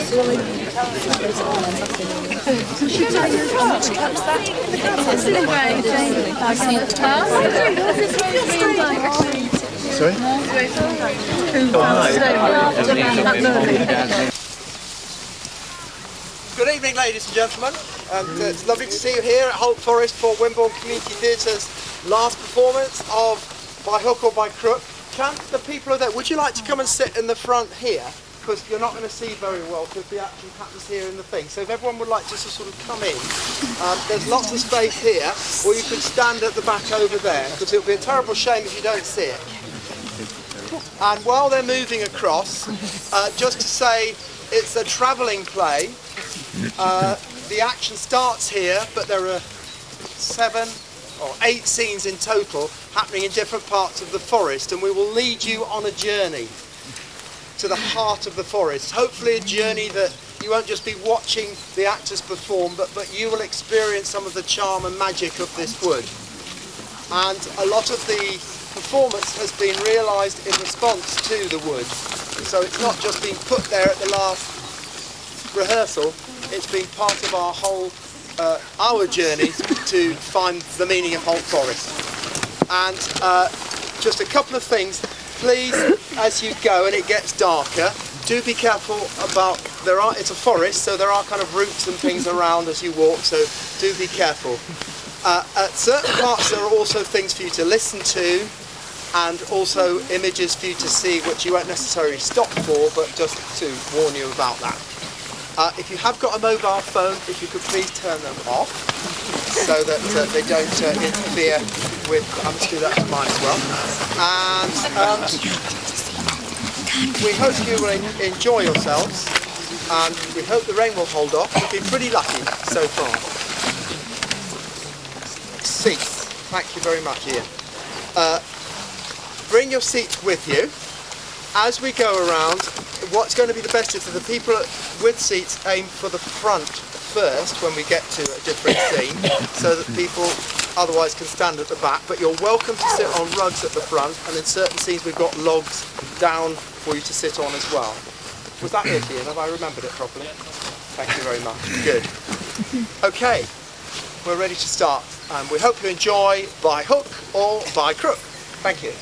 Sorry? Good evening, ladies and gentlemen. It's lovely to see you here at Holt Forest for Wimborne Community Theatre's last performance of By Hook or By Crook. Can the people are there? Would you like to come and sit in the front here? Because you're not going to see very well because the action happens here in the thing. So if everyone would like just to sort of come in, there's lots of space here, or you could stand at the back over there, because it would be a terrible shame if you don't see it. And while they're moving across, just to say it's a travelling play. The action starts here, but there are 7 or 8 scenes in total happening in different parts of the forest, and we will lead you on a journey to the heart of the forest. Hopefully a journey that you won't just be watching the actors perform, but you will experience some of the charm and magic of this wood. And a lot of the performance has been realised in response to the wood. So it's not just been put there at the last rehearsal, it's been part of our whole our journey to find the meaning of Holt Forest. And just a couple of things, please, as you go and it gets darker, do be careful about, it's a forest, so there are kind of roots and things around as you walk, so do be careful. At certain parts there are also things for you to listen to, and also images for you to see which you won't necessarily stop for, but just to warn you about that. If you have got a mobile phone, if you could please turn them off so that they don't interfere with, I'm going to do that to mine as well. And we hope you will enjoy yourselves, and we hope the rain will hold off. We've been pretty lucky so far. Seats, thank you very much, Ian. Bring your seats with you. As we go around, what's going to be the best is for the people with seats aim for the front first when we get to a different scene, so that people otherwise can stand at the back, but you're welcome to sit on rugs at the front, and in certain scenes we've got logs down for you to sit on as well. Was that it, Ian? Have I remembered it properly? Thank you very much. Good. Okay, we're ready to start, and we hope you enjoy By Hook or By Crook. Thank you.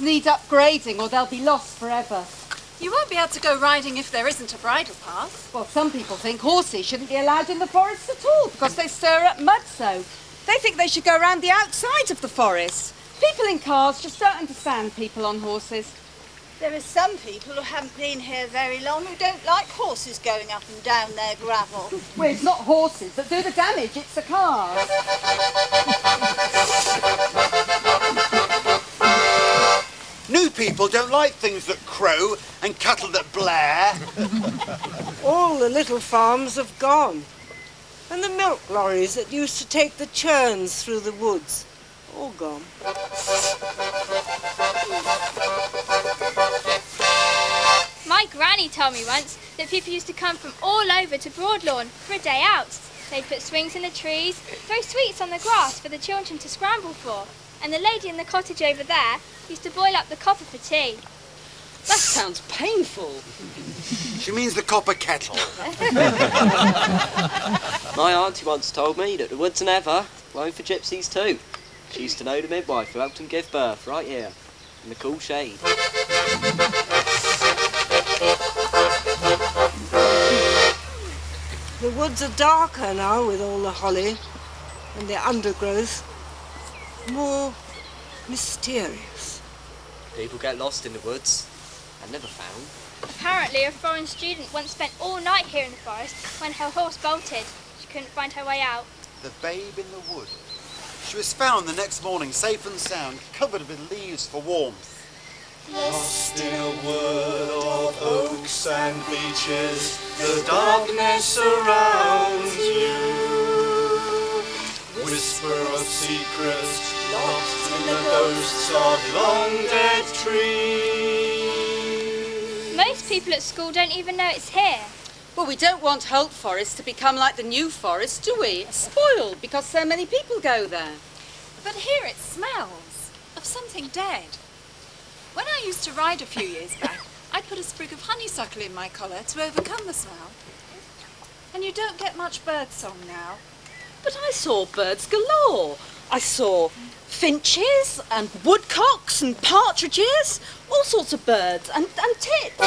Need upgrading or they'll be lost forever. You won't be able to go riding if there isn't a bridle path. Well, some people think horses shouldn't be allowed in the forest at all because they stir up mud so. They think they should go around the outside of the forest. People in cars just don't understand people on horses. There are some people who haven't been here very long who don't like horses going up and down their gravel. Well, it's not horses that do the damage, it's the cars. New people don't like things that crow and cattle that blare. All the little farms have gone. And the milk lorries that used to take the churns through the woods, all gone. My granny told me once that people used to come from all over to Broadlawn for a day out. They'd put swings in the trees, throw sweets on the grass for the children to scramble for. And the lady in the cottage over there used to boil up the copper for tea. That sounds painful. She means the copper kettle. My auntie once told me that the woods and ever were home for gypsies too. She used to know the midwife who helped them give birth right here, in the cool shade. The woods are darker now with all the holly and the undergrowth. More mysterious. People get lost in the woods and never found. Apparently a foreign student once spent all night here in the forest when her horse bolted. She couldn't find her way out. The babe in the wood. She was found the next morning, safe and sound, covered with leaves for warmth. Lost in a wood of oak oaks and beeches, the darkness surrounds you. Whisper of secrets, lost in the ghosts of long dead trees. Most people at school don't even know it's here. Well, we don't want Holt Forest to become like the New Forest, do we? Spoiled because so many people go there. But here it smells of something dead. When I used to ride a few years back, I'd put a sprig of honeysuckle in my collar to overcome the smell. And you don't get much birdsong now. But I saw birds galore. I saw finches and woodcocks and partridges, all sorts of birds, and tits.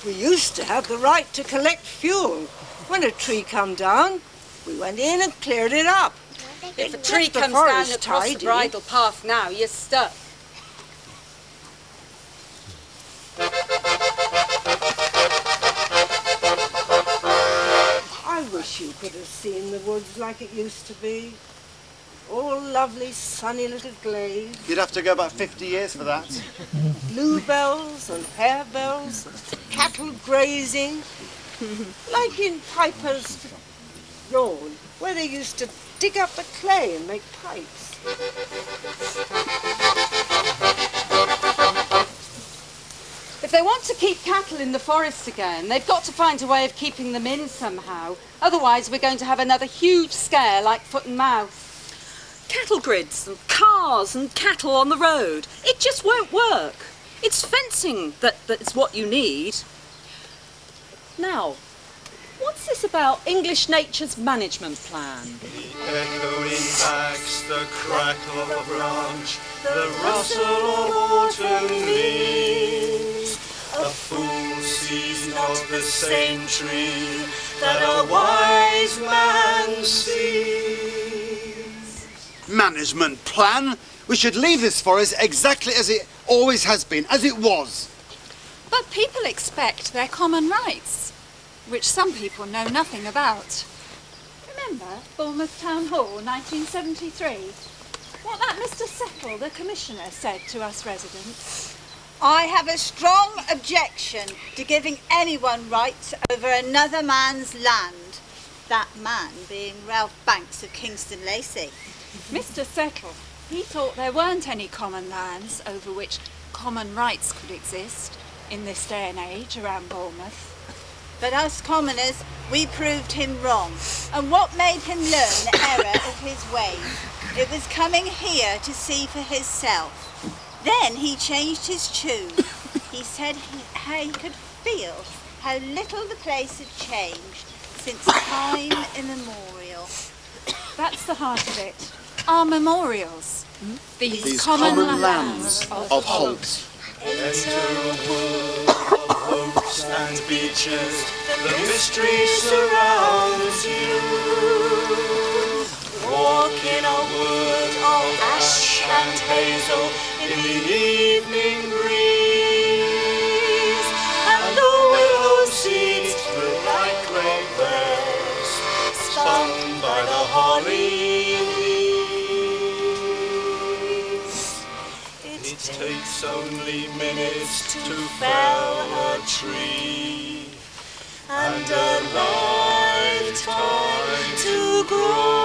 We used to have the right to collect fuel. When a tree come down, we went in and cleared it up. If a tree kept the comes down forest across the tidy. bridle path now, you're stuck. I wish you could have seen the woods like it used to be. All lovely, sunny little glades. You'd have to go back 50 years for that. Bluebells and harebells, cattle grazing, like in Piper's Lawn, where they used to dig up the clay and make pipes. If they want to keep cattle in the forests again, they've got to find a way of keeping them in somehow. Otherwise, we're going to have another huge scare like foot and mouth. Cattle grids and cars and cattle on the road. It just won't work. It's fencing that's what you need. Now, what's this about English Nature's management plan? The echoing backs, the crackle of a branch, the rustle of autumn leaves. A fool sees not the same tree that a wise man sees. Management plan? We should leave this forest exactly as it always has been, as it was. But people expect their common rights, which some people know nothing about. Remember Bournemouth Town Hall, 1973? What that Mr. Settle, the Commissioner, said to us residents? I have a strong objection to giving anyone rights over another man's land. That man being Ralph Banks of Kingston Lacey. Mr. Settle, he thought there weren't any common lands over which common rights could exist in this day and age around Bournemouth. But us commoners, we proved him wrong. And what made him learn the error of his ways? It was coming here to see for himself. Then he changed his tune. He said how he could feel how little the place had changed since time immemorial. That's the heart of it. Our memorials. These common lands of Holt. Enter a world of oaks and beeches, the mystery surrounds you. Walk in a wood of ash and hazel in the evening breeze, and the willow seeds through like great bells, spun by the holly leaves. It takes only minutes to fell a tree, and a lifetime to grow.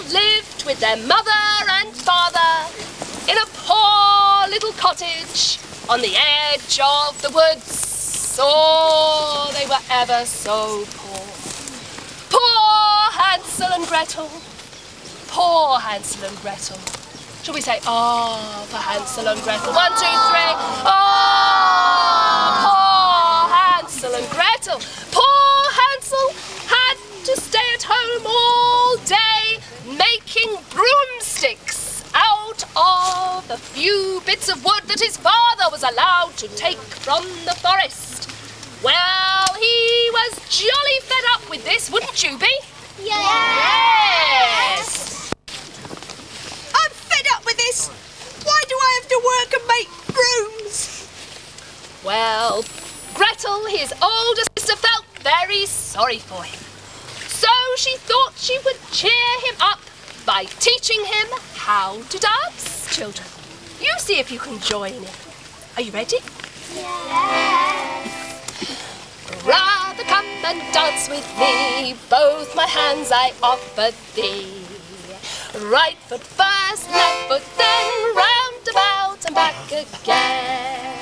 Lived with their mother and father in a poor little cottage on the edge of the woods. Oh, they were ever so poor. Poor Hansel and Gretel. Poor Hansel and Gretel. Shall we say, ah, for Hansel and Gretel? 1, 2, 3. Ah, poor Hansel and Gretel. Poor Hansel had to stay at home all day making broomsticks out of the few bits of wood that his father was allowed to take from the forest. Well, he was jolly fed up with this, wouldn't you be? Yes! I'm fed up with this. Well, Gretel, his older sister, felt very sorry for him. So she thought she would cheer him up by teaching him how to dance, children. You see if you can join in. Are you ready? Yes. Rather come and dance with me, both my hands I offer thee. Right foot first, left foot then, round about and back again.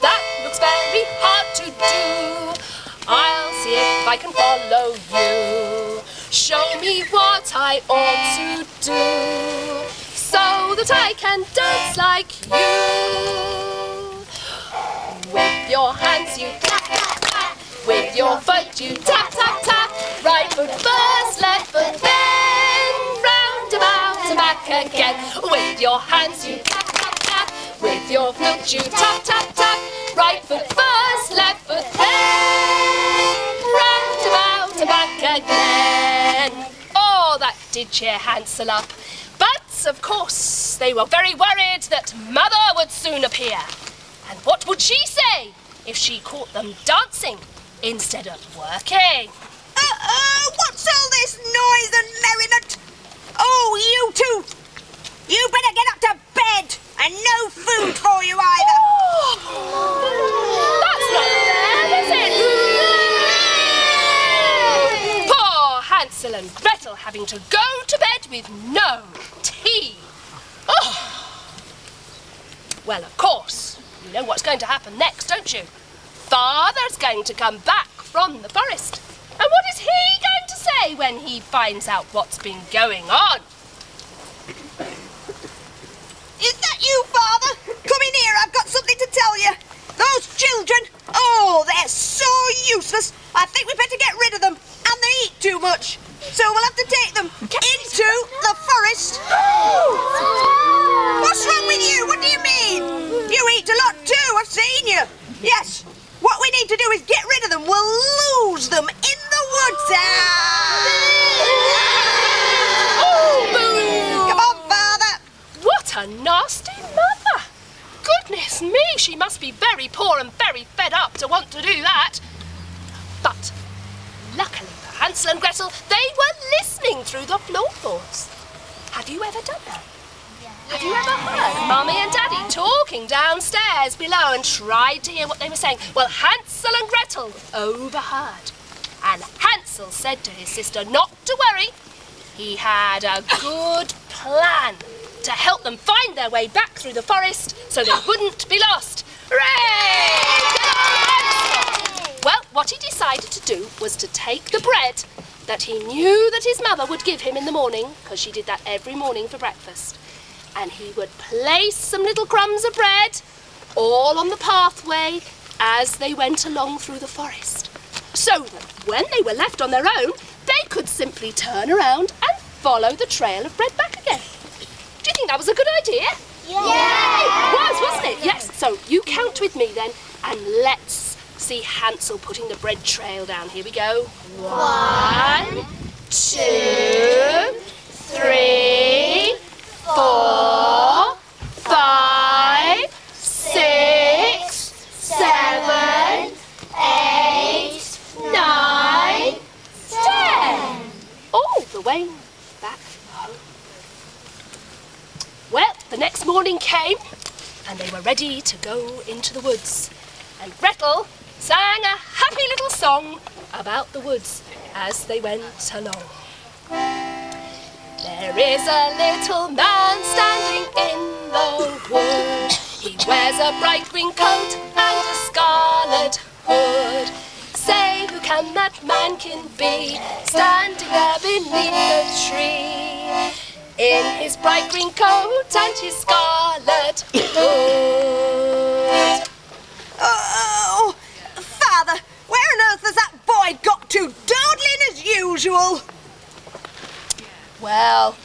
That looks very hard to do. I'll see if I can follow you. Show me what I ought to do, so that I can dance like you. With your hands you tap, tap, tap. With your foot you tap, tap, tap. Right foot first, left foot then, round about and back again. With your hands you tap, tap, tap. With your foot you tap, tap, tap. Right foot first, left foot then, round about and back again. Oh, that did cheer Hansel up. But, of course, they were very worried that Mother would soon appear. And what would she say if she caught them dancing instead of working? What's all this noise and merriment? Oh, you two! You better get up to bed, and no food for you either. That's not fair, is it? Poor Hansel and Gretel having to go to bed with no tea. Oh. Well, of course, you know what's going to happen next, don't you? Father's going to come back from the forest. And what is he going to say when he finds out what's been going on? Is that you, Father? Come in here, I've got something to tell you. Those children, oh, they're so useless. I think we better get rid of them. And they eat too much. So we'll have to take them into the forest. What's wrong with you? What do you mean? You eat a lot too, I've seen you. Yes, what we need to do is get rid of them. We'll lose them in the woods. Come on, Father. What a nasty mother! Goodness me, she must be very poor and very fed up to want to do that. But luckily for Hansel and Gretel, they were listening through the floorboards. Have you ever done that? Have you ever heard Mummy and Daddy talking downstairs below and tried to hear what they were saying? Well, Hansel and Gretel overheard. And Hansel said to his sister not to worry. He had a good plan to help them find their way back through the forest so they wouldn't be lost. Hooray! Well, what he decided to do was to take the bread that he knew that his mother would give him in the morning, because she did that every morning for breakfast, and he would place some little crumbs of bread all on the pathway as they went along through the forest, so that when they were left on their own, they could simply turn around and follow the trail of bread back again. Do you think that was a good idea? Yeah. It was, wasn't it? Yes. So you count with me then, and let's see Hansel putting the bread trail down. Here we go. 1, 2, 3, 4, 5, 6, 7, 8, 9, 10. All the way back home. Well, the next morning came, and they were ready to go into the woods. And Gretel sang a happy little song about the woods as they went along. There is a little man standing in the wood. He wears a bright green coat and a scarlet hood. Say, who can that man can be, standing there beneath the tree, in his bright green coat and his scarlet hood? Oh, Father, where on earth has that boy got to, dawdling as usual? Well,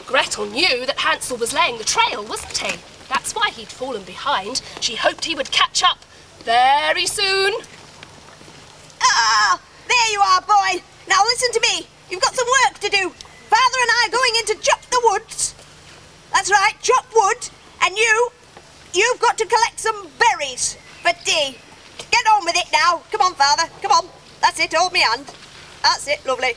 Gretel knew that Hansel was laying the trail, wasn't he? That's why he'd fallen behind. She hoped he would catch up very soon. Ah, there you are, boy. Now listen to me. You've got some work to do. Father and I are going in to chop the woods. That's right, chop wood. And you You've got to collect some berries for tea. Get on with it now. Come on, Father. Come on. That's it. Hold me hand. That's it. Lovely.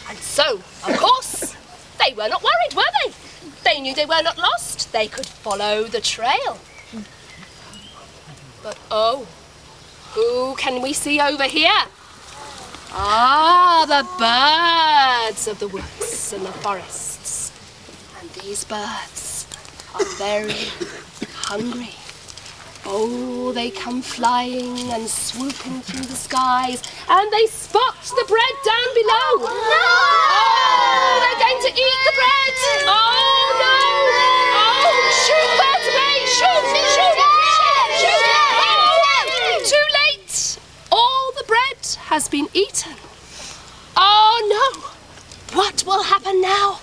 And so, of course, they were not worried, were they? They knew they were not lost. They could follow the trail. But oh, who can we see over here? Ah, the birds of the woods and the forests. And these birds are very hungry. Oh, they come flying and swooping through the skies, and they spot the bread down below. No! Oh, they're going to eat the bread. Oh, no! Oh, shoot, birds away! Shoot! Shoot! Too late! All the bread has been eaten. Oh, no! What will happen now?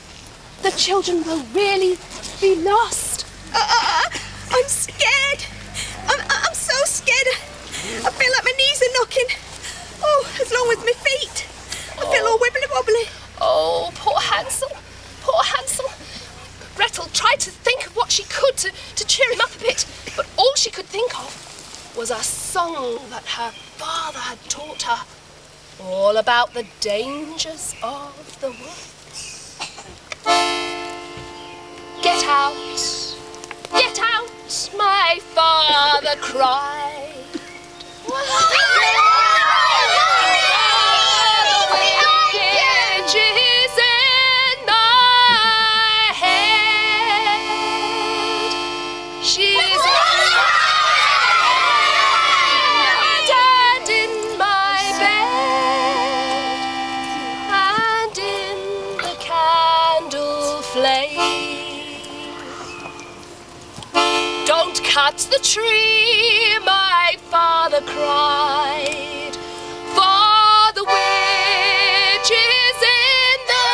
The children will really be lost. I'm scared. I'm so scared. I feel like my knees are knocking. Oh, as long as my feet. I feel all wibbly wobbly. Oh, poor Hansel. Poor Hansel. Gretel tried to think of what she could to cheer him up a bit, but all she could think of was a song that her father had taught her, all about the dangers of the woods. Get out, my father cried. Don't cut the tree, my father cried, for the witch is in the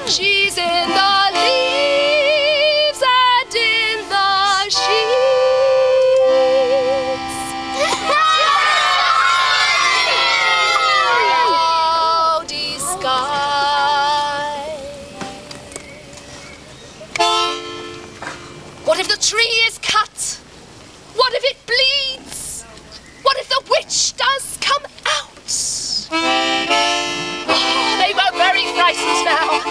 she's in the leaves and in the sheets. Cloudy sky. What if the tree is cut? What if it bleeds? What if the witch does come out? Oh, they were very frightened now.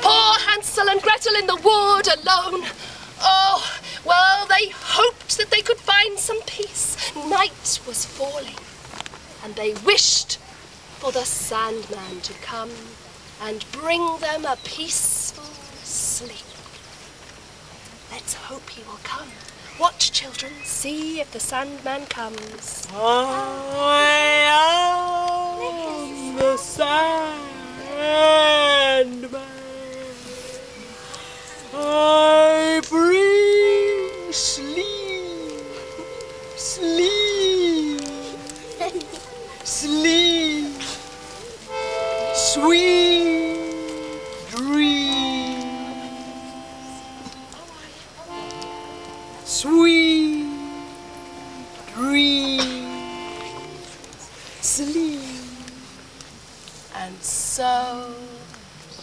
Poor Hansel and Gretel in the wood alone. Oh, well, they hoped that they could find some peace. Night was falling, and they wished for the Sandman to come and bring them a peaceful sleep. Let's hope he will come. Watch, children, see if the Sandman comes. I am the Sandman. I bring sleep, sleep, sleep, sweet dreams, sweet dreams, sleep. And so,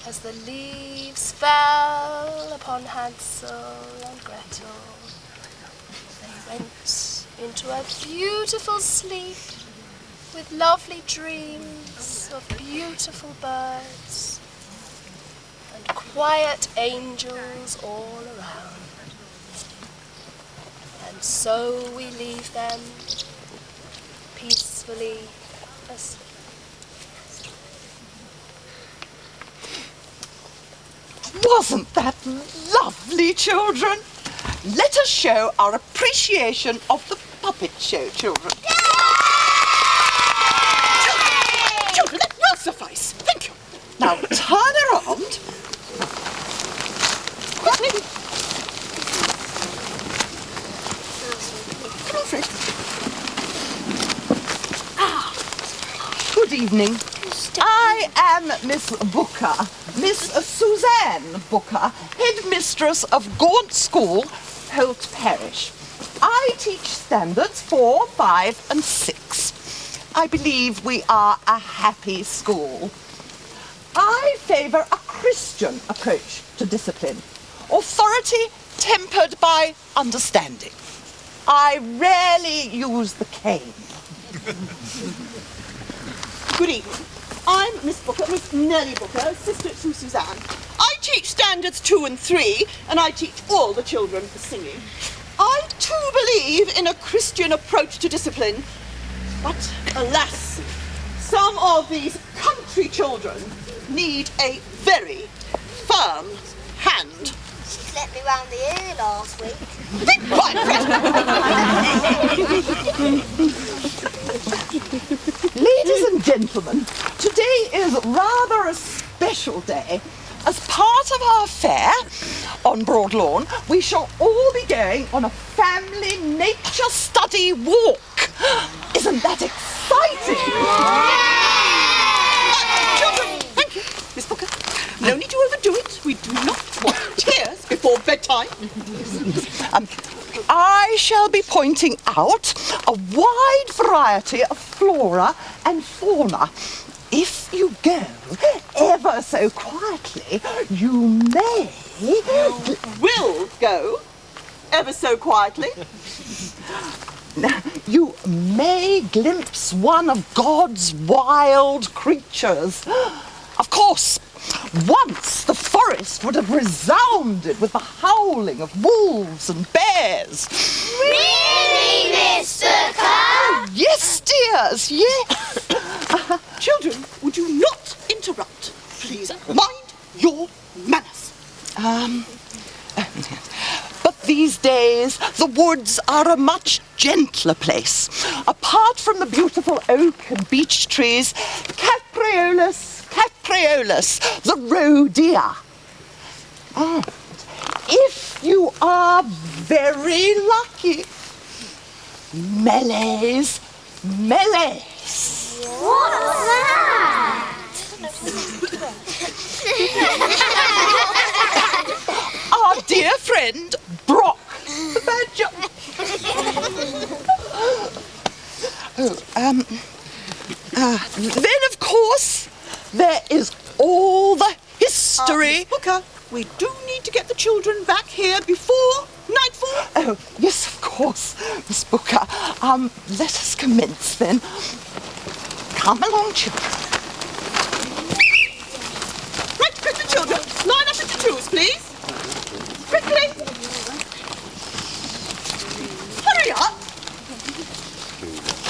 as the leaves fell upon Hansel and Gretel, they went into a beautiful sleep with lovely dreams of beautiful birds and quiet angels all around. And so we leave them peacefully asleep. Wasn't that lovely, children? Let us show our appreciation of the puppet show, children. Children, that will suffice. Thank you. Now turn around. Quickly. Come on, Fred. Good evening. I am Miss Booker, Miss Suzanne Booker, headmistress of Gaunt School, Holt Parish. I teach standards 4, 5 and 6. I believe we are a happy school. I favour a Christian approach to discipline. Authority tempered by understanding. I rarely use the cane. Good evening. I'm Miss Booker, Miss Nellie Booker, sister to Suzanne. I teach standards 2 and 3, and I teach all the children singing. I too believe in a Christian approach to discipline, but alas, some of these country children need a very firm hand. She let me round the ear last week. Ladies and gentlemen, today is rather a special day. As part of our fair on Broad Lawn, we shall all be going on a family nature study walk. Isn't that exciting? Children, thank you, Miss Booker. No need to overdo it. We do not want tears before bedtime. I shall be pointing out a wide variety of flora and fauna. If you go ever so quietly, you may... will go ever so quietly. You may glimpse one of God's wild creatures. Of course, once the forest would have resounded with the howling of wolves and bears. Really, Miss Booker? Yes, dears, yes. Children, would you not interrupt? Please mind your manners. But these days, the woods are a much gentler place. Apart from the beautiful oak and beech trees, Capreolus, the roe deer. If you are very lucky, melees. What's that? Our dear friend, Brock the badger. Then, of course, there is all the history. Miss Booker, we do need to get the children back here before nightfall. Oh, yes, of course, Miss Booker. Let us commence then. Come along, children. Right, quickly, children. Line up into twos, please. Quickly. Hurry up.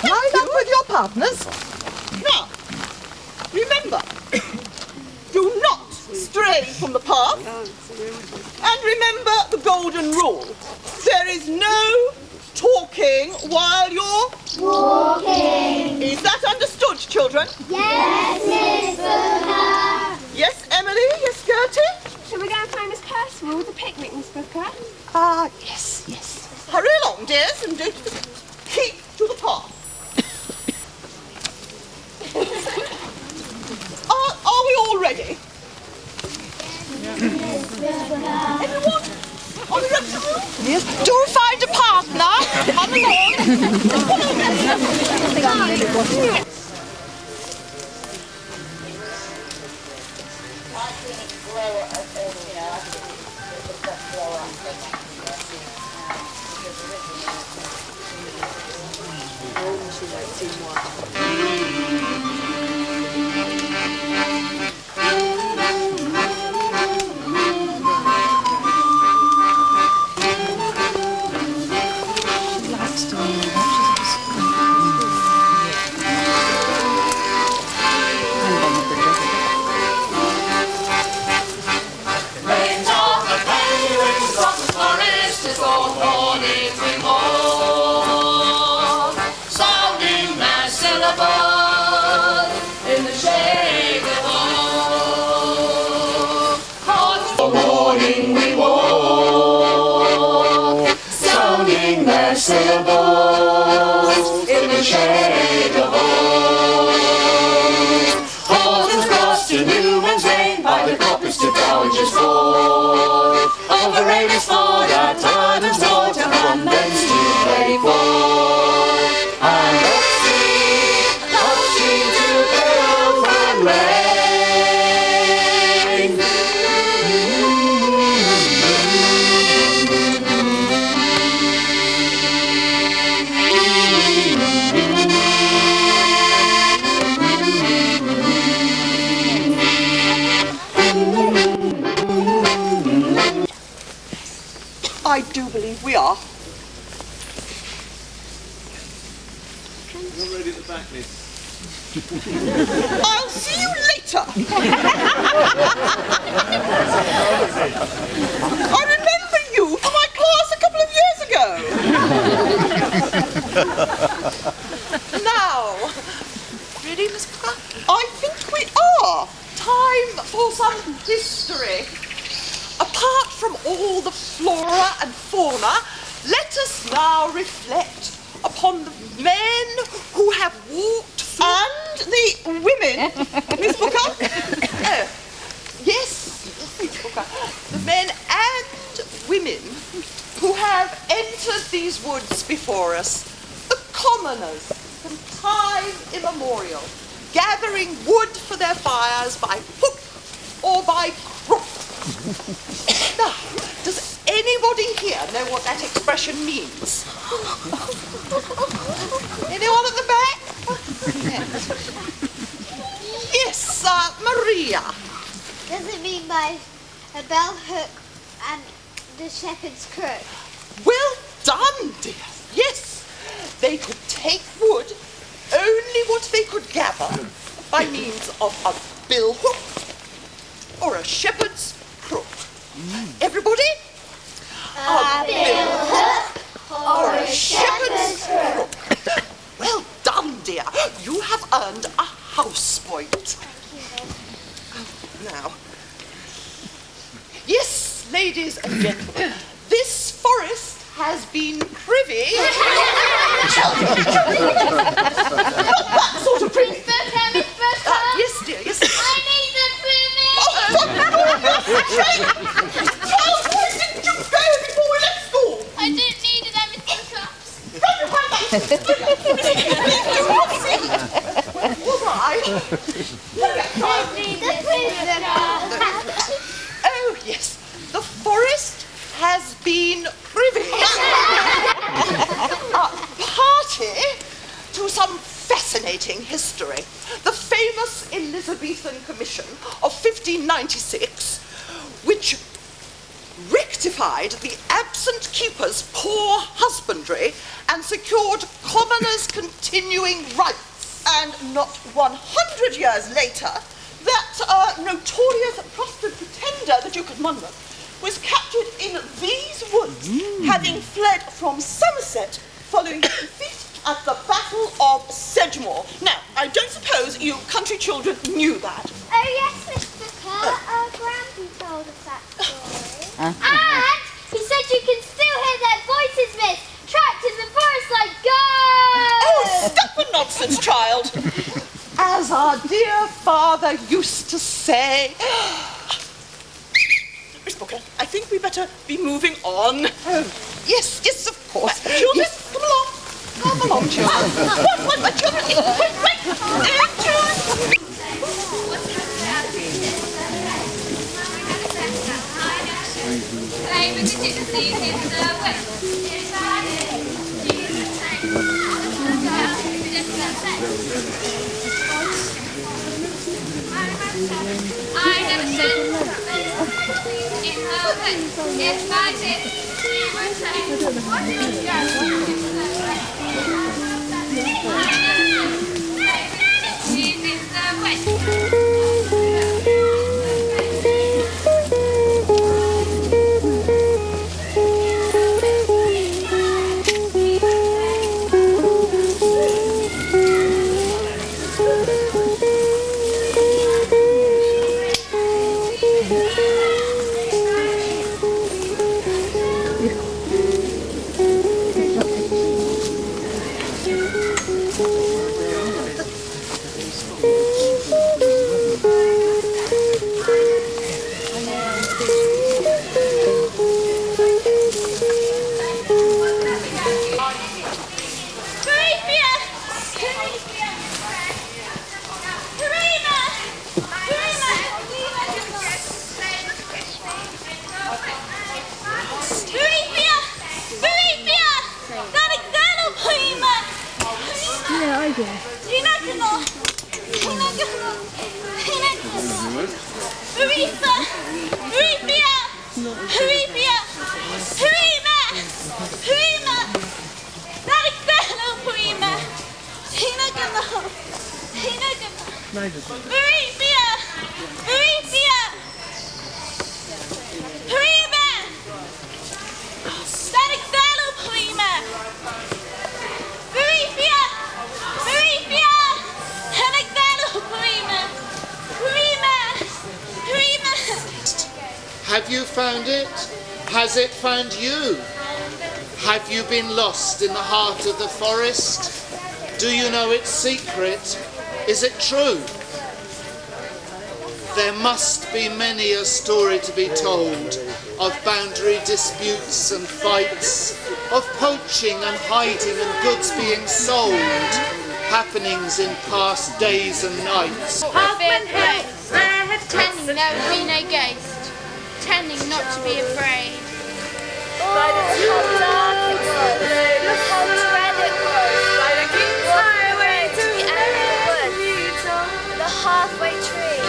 Line up with your partners. Now, remember, do not stray from the path. And remember the golden rule. There is no talking while you're walking. Is that understood, children? Yes, Miss Booker. Yes, Emily? Yes, Gertie? Shall we go and find Miss Percival with the picnic, Miss Booker? Yes. Hurry along, dears, and don't keep to the path. Are we all ready? Everyone? Are we ready to move? Yes. Do find a partner. Come along. syllables in the shade of old. Horses crossed to Newman's Lane, by the Coppers to Dowager's Ford. Over Raven's Ford at Turnham's Lord, and from thence to Bayford. And let's see the You're ready at the back, miss. I'll see you later. I remember you from my class a couple of years ago. Now, ready, Miss Crook? I think we are. Time for some history. Apart from all the flora and fauna, let us now reflect upon the men who have walked through... And the women, Miss Booker. Yes, Miss Booker. The men and women who have entered these woods before us. The commoners from time immemorial, gathering wood for their fires by hook or by crook. Now, does anybody here know what that expression means? Anyone at the back? Yes, Maria. Does it mean by a bell hook and the shepherd's crook? Well done, dear. Yes, they could take wood, only what they could gather, by means of a bill hook or a shepherd's crook. Everybody? A bill hook or a shepherd's crook. Well done, dear. You have earned a house point. Now, yes, ladies and gentlemen, this forest has been privy. Not that sort of privy. Yes, dear, yes. I need the privy. Charles, why didn't you go before we left school? I didn't need it, Miss Booker. All right. Oh, yes. The forest has been privy. Party to some fascinating history. The famous Elizabethan Commission of 1596, which rectified the absent keeper's poor husbandry and secured commoners' continuing rights. And not 100 years later, that notorious trusted pretender, the Duke of Monmouth, was captured in these woods, having fled from Somerset following defeat at the Battle of Sedgemoor. Now, I don't suppose you country children knew that. Oh yes, Miss Booker. Grampy told us that story. And he said you can still hear their voices, Miss. Trapped in the forest like ghosts. Oh, stop the nonsense, child. As our dear father used to say. Miss Booker, I think we better be moving on. Oh, yes, yes, of course. Children, yes. Come along. Come along, children. What, children? Wait. Children. I never said in the woods. If I did, she would say, she's in the woods. Marifia! Marifia! Prima! Static battle, Prima! Marifia! Marifia! Static battle, Prima! Prima! Prima! Have you found it? Has it found you? Have you been lost in the heart of the forest? Do you know its secret? Is it true? There must be many a story to be told of boundary disputes and fights, of poaching and hiding and goods being sold, happenings in past days and nights. Halfman Hill, pretending there would be no ghost, pretending not to be afraid. By the how dark it was, look how dread it was. By the king's highway to the end of the woods, the halfway tree,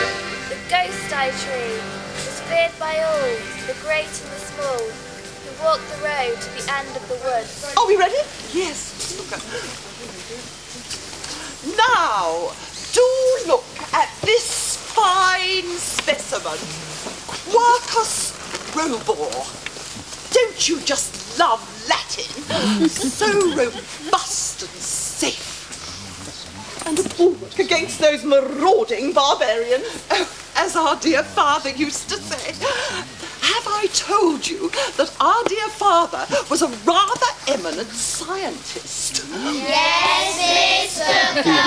the ghost eye tree, was feared by all, the great and the small, who walked the road to the end of the woods. Are we ready? Yes. Now, do look at this fine specimen. Quercus robur. Don't you just love Latin? So robust and safe. And a bulwark against those marauding barbarians. Oh, as our dear father used to say. Have I told you that our dear father was a rather eminent scientist? Yes, Miss Booker.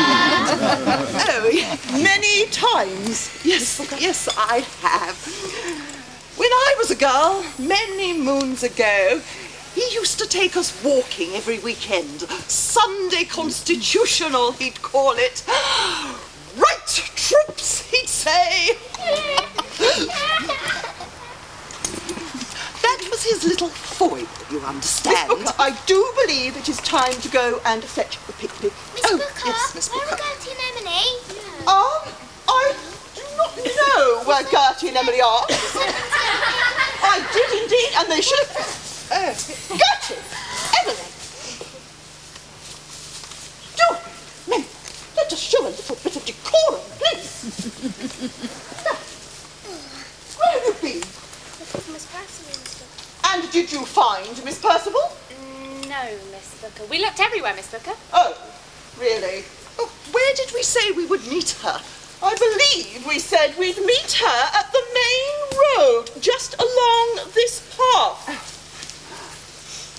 Oh, many times. Yes, I have. When I was a girl, many moons ago, he used to take us walking every weekend. Sunday constitutional, he'd call it. Right, troops, he'd say. That was his little foible, you understand. Miss Booker, I do believe it is time to go and fetch the picnic. Miss Booker, yes, Miss Booker. where are Gertie and Emily? I do not know where Gertie and Emily are. I did indeed, and they should have... Gertie! Emily! Do, men, let us show a little bit of decorum, please. Now, where have you been? Miss Percival, Miss Booker. And did you find Miss Percival? No, Miss Booker. We looked everywhere, Miss Booker. Oh, really? Oh, where did we say we would meet her? I believe we said we'd meet her at the main road, just along this path.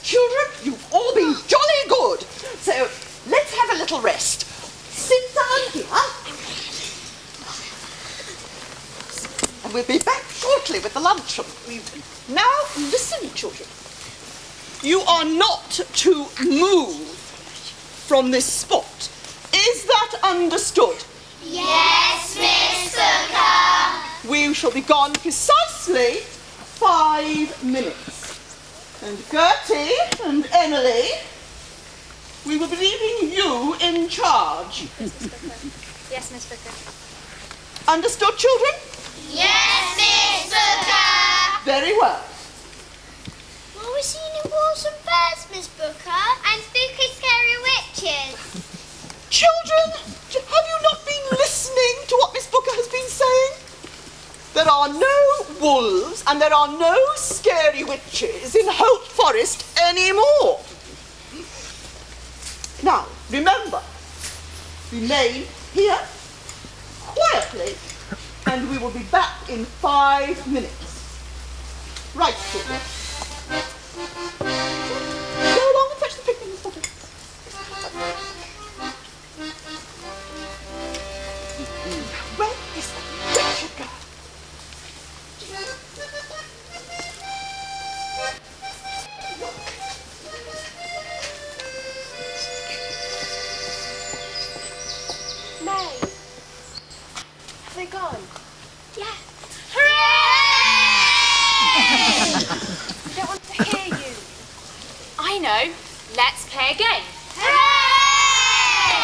Children, you've all been jolly good. So let's have a little rest. Sit down here. And we'll be back shortly with the luncheon. Now, listen, children. You are not to move from this spot. Is that understood? Yes, Miss Booker. We shall be gone precisely 5 minutes. And Gertie and Emily, we will be leaving you in charge. Yes, Miss Booker. Understood, children? Yes, Miss Booker. Very well. Well, we've seen in walls and birds, Miss Booker, and spooky scary witches. Children, have you not been listening to what Miss Booker has been saying? There are no wolves and there are no scary witches in Hope Forest anymore. Now, remember, remain here quietly and we will be back in 5 minutes. Right, children. Go along and fetch the picnic, Miss Booker. Where is that wretched girl? May, have they gone? Yeah. I don't want to hear you. I know. Let's play a game. Hooray!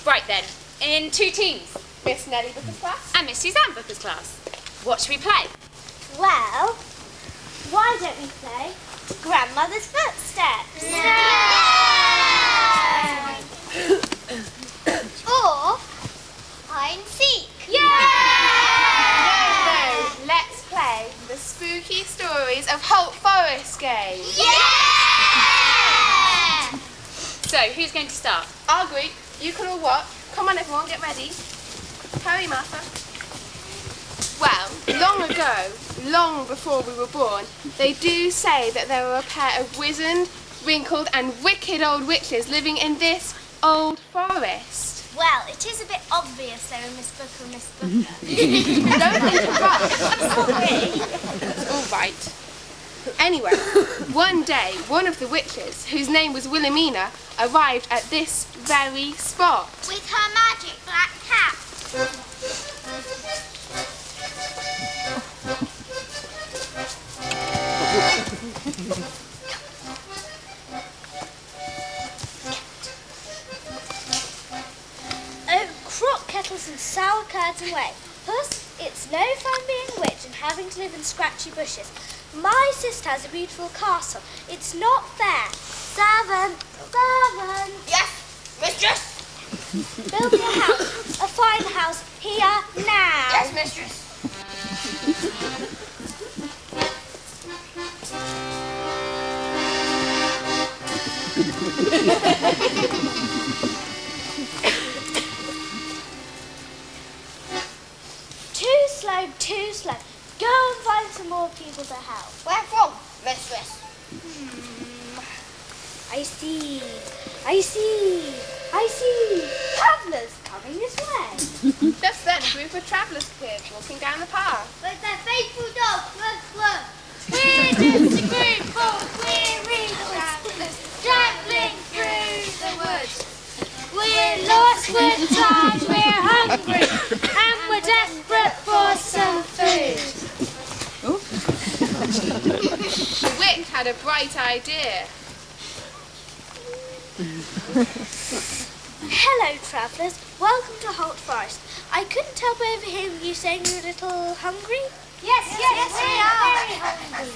Right then, in 2 teams. Miss Nellie Booker's class and Miss Suzanne Booker's class. What should we play? Well, why don't we play Grandmother's Footsteps? Or hide So, who's going to start? I'll greet. You can all watch. Come on, everyone, get ready. Hurry, Martha. Well, long ago, long before we were born, they do say that there were a pair of wizened, wrinkled and wicked old witches living in this old forest. Well, it is a bit obvious though, Miss Booker, Miss Booker. Don't interrupt. Sorry. It's all right. Anyway, one day, one of the witches, whose name was Wilhelmina, arrived at this very spot. With her magic black cat. Oh, crook kettles and sour curds away. Plus, it's no fun being a witch and having to live in scratchy bushes. My sister has a beautiful castle. It's not fair. Servant! Servant! Yes, mistress? Build me a house. A fine house. Here, now. Yes, mistress. Too slow, too slow. Go and find some more people to help. Where from, mistress? I see. I see. I see. Travellers coming this way. Just then, a group of travellers appeared walking down the path. With their faithful dogs, look. We're just a group of weary travellers travelling through the woods. We're lost, we're tired, we're hungry, and we're desperate for some food. The witch had a bright idea. Hello, travellers. Welcome to Holt Forest. I couldn't help overhearing you saying you're a little hungry. Yes, we are. Very hungry.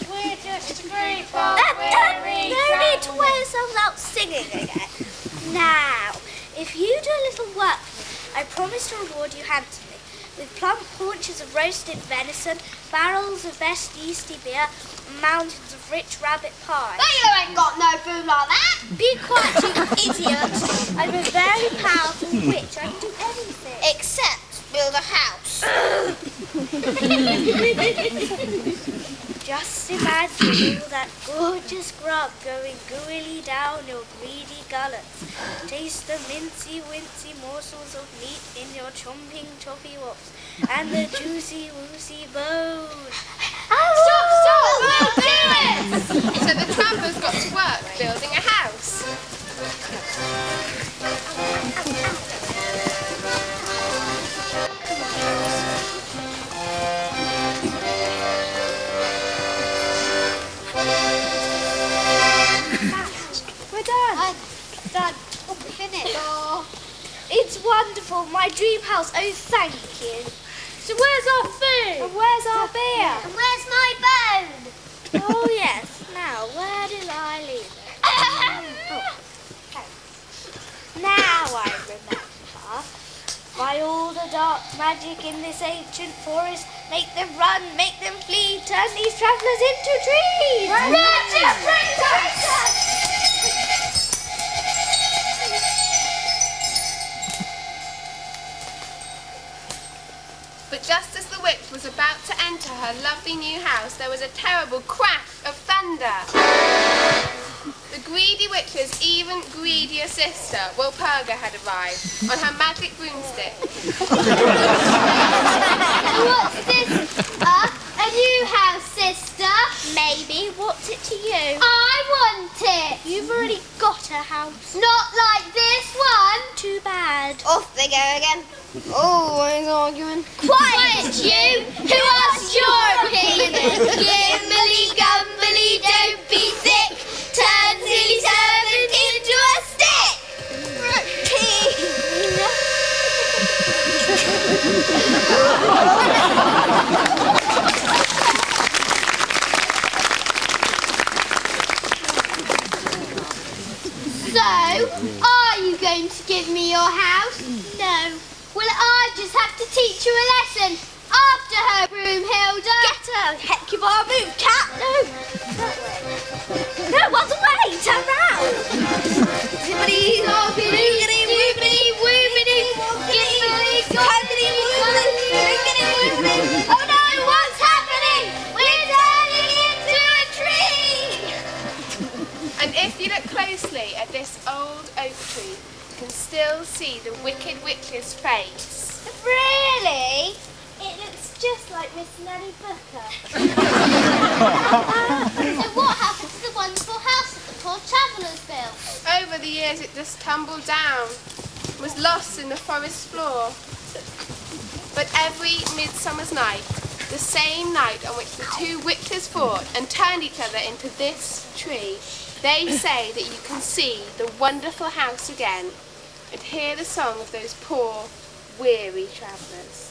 We're just a group of No need to wear yourselves out singing again. Now, if you do a little work for me, I promise to reward you handsomely. With plump haunches of roasted venison, barrels of best yeasty beer, mountains of rich rabbit pie. But you ain't got no food like that. Be quiet, you idiot. I'm a very powerful witch. I can do anything. Except build a house. Just imagine all that gorgeous grub going gooily down your greedy gullets. Taste the mincy-wincy morsels of meat in your chomping choppy wops, and the juicy-woosy bones. Stop! We'll do it! So the travellers got to work building a house. We're done. Done. Oh, we finished. Oh, it's wonderful. My dream house. Oh, thank you. So where's our food? And where's our beer? And where's my bone? Oh, yes. Now, where did I leave it? Now I remember. By all the dark magic in this ancient forest, make them run, make them flee, turn these travellers into trees! Run to But just as the witch was about to enter her lovely new house, there was a terrible crash of thunder. The greedy witch's even greedier sister, Walpurga, had arrived on her magic broomstick. What's this? A new house, sister? Maybe. What's it to you? I want it. You've already got a house. Not like this one. Too bad. Off they go again. Always arguing. Quiet, you! Who asked your opinion? Gimbly gumbly, don't be thick. Turn silly servant into a stick. So, are you going to give me your house? No. Well, I just have to teach you a lesson. After her, Broomhilda. Get her. Hecubar, move, cat. No. That way. No, other way. Turn round. look closely at this old oak tree, you can still see the Wicked Witch's face. Really? It looks just like Miss Nellie Booker. So what happened to the wonderful house that the poor travellers built? Over the years it just tumbled down, was lost in the forest floor. But every midsummer's night, the same night on which the two witches fought and turned each other into this tree, they say that you can see the wonderful house again and hear the song of those poor, weary travellers.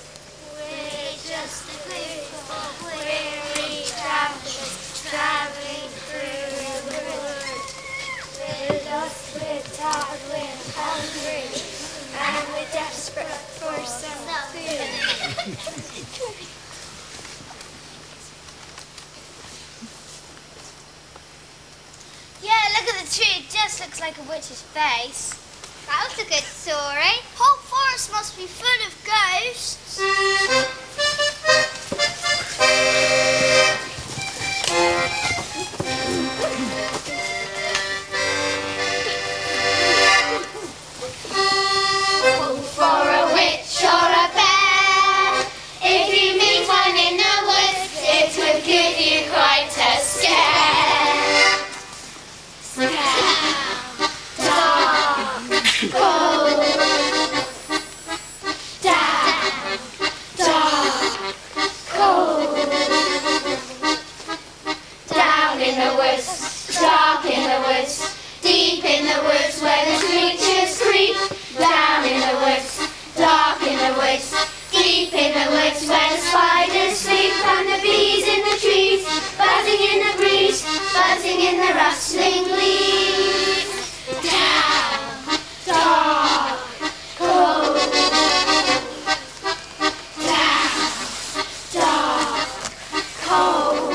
We're just a group of weary travellers travelling through the wood. We're lost, we're tired, we're hungry, and we're desperate for some food. Yeah, look at the tree. It just looks like a witch's face. That was a good story. Whole forest must be full of ghosts. For a witch or a bear, if you meet one in the woods, it would give you quite a scare. Cold, down in the woods, dark in the woods, deep in the woods where the creatures creep. Down in the woods, dark in the woods, deep in the woods where the spiders sleep and the bees in the trees, buzzing in the breeze, buzzing in the rustling leaves. Down, dark, cold. Down, dark, cold.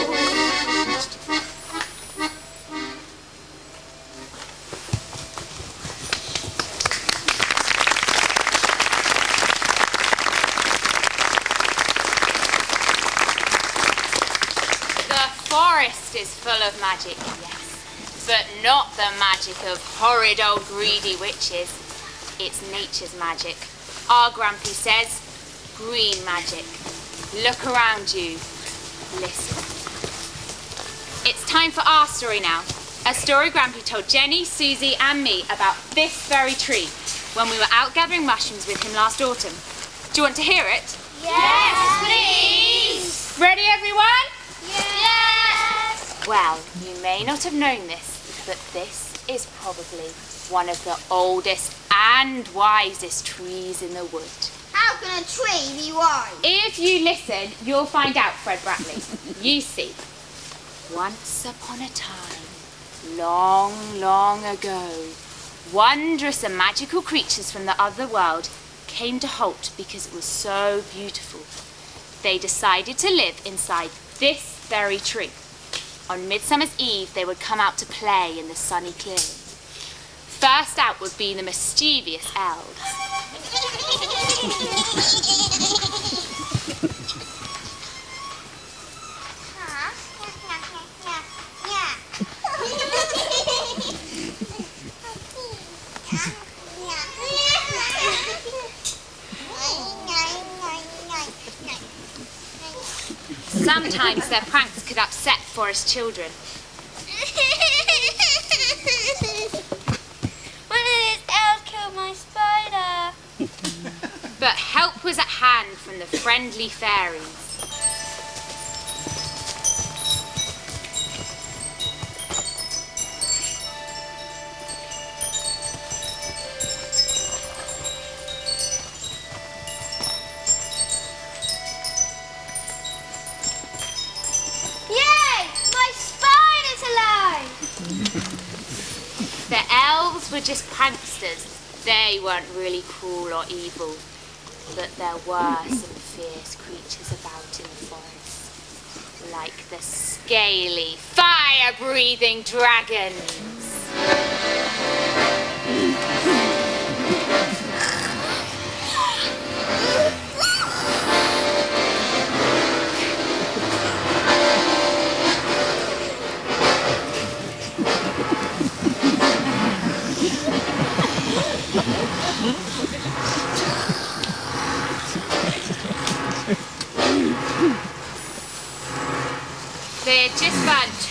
The forest is full of magic, yes, but not the magic of horrid old greedy witches. It's nature's magic. Our Grampy says, green magic. Look around you. Listen. It's time for our story now. A story Grampy told Jenny, Susie and me about this very tree when we were out gathering mushrooms with him last autumn. Do you want to hear it? Yes, please. Ready, everyone? Yes. Well, you may not have known this, but this is probably one of the oldest and wisest trees in the wood. How can a tree be wise? If you listen, you'll find out, Fred Bratley. You see, once upon a time, long, long ago, wondrous and magical creatures from the other world came to Holt because it was so beautiful. They decided to live inside this very tree. On Midsummer's Eve, they would come out to play in the sunny clearing. First out would be the mischievous elves. Sometimes their pranks could upset forest children. One of these elves killed my spider. But help was at hand from the friendly fairies. Yay! My spider's alive! The elves were just pranksters. They weren't really cruel or evil. But there were some fierce creatures about in the forest. Like the scaly, fire-breathing dragons.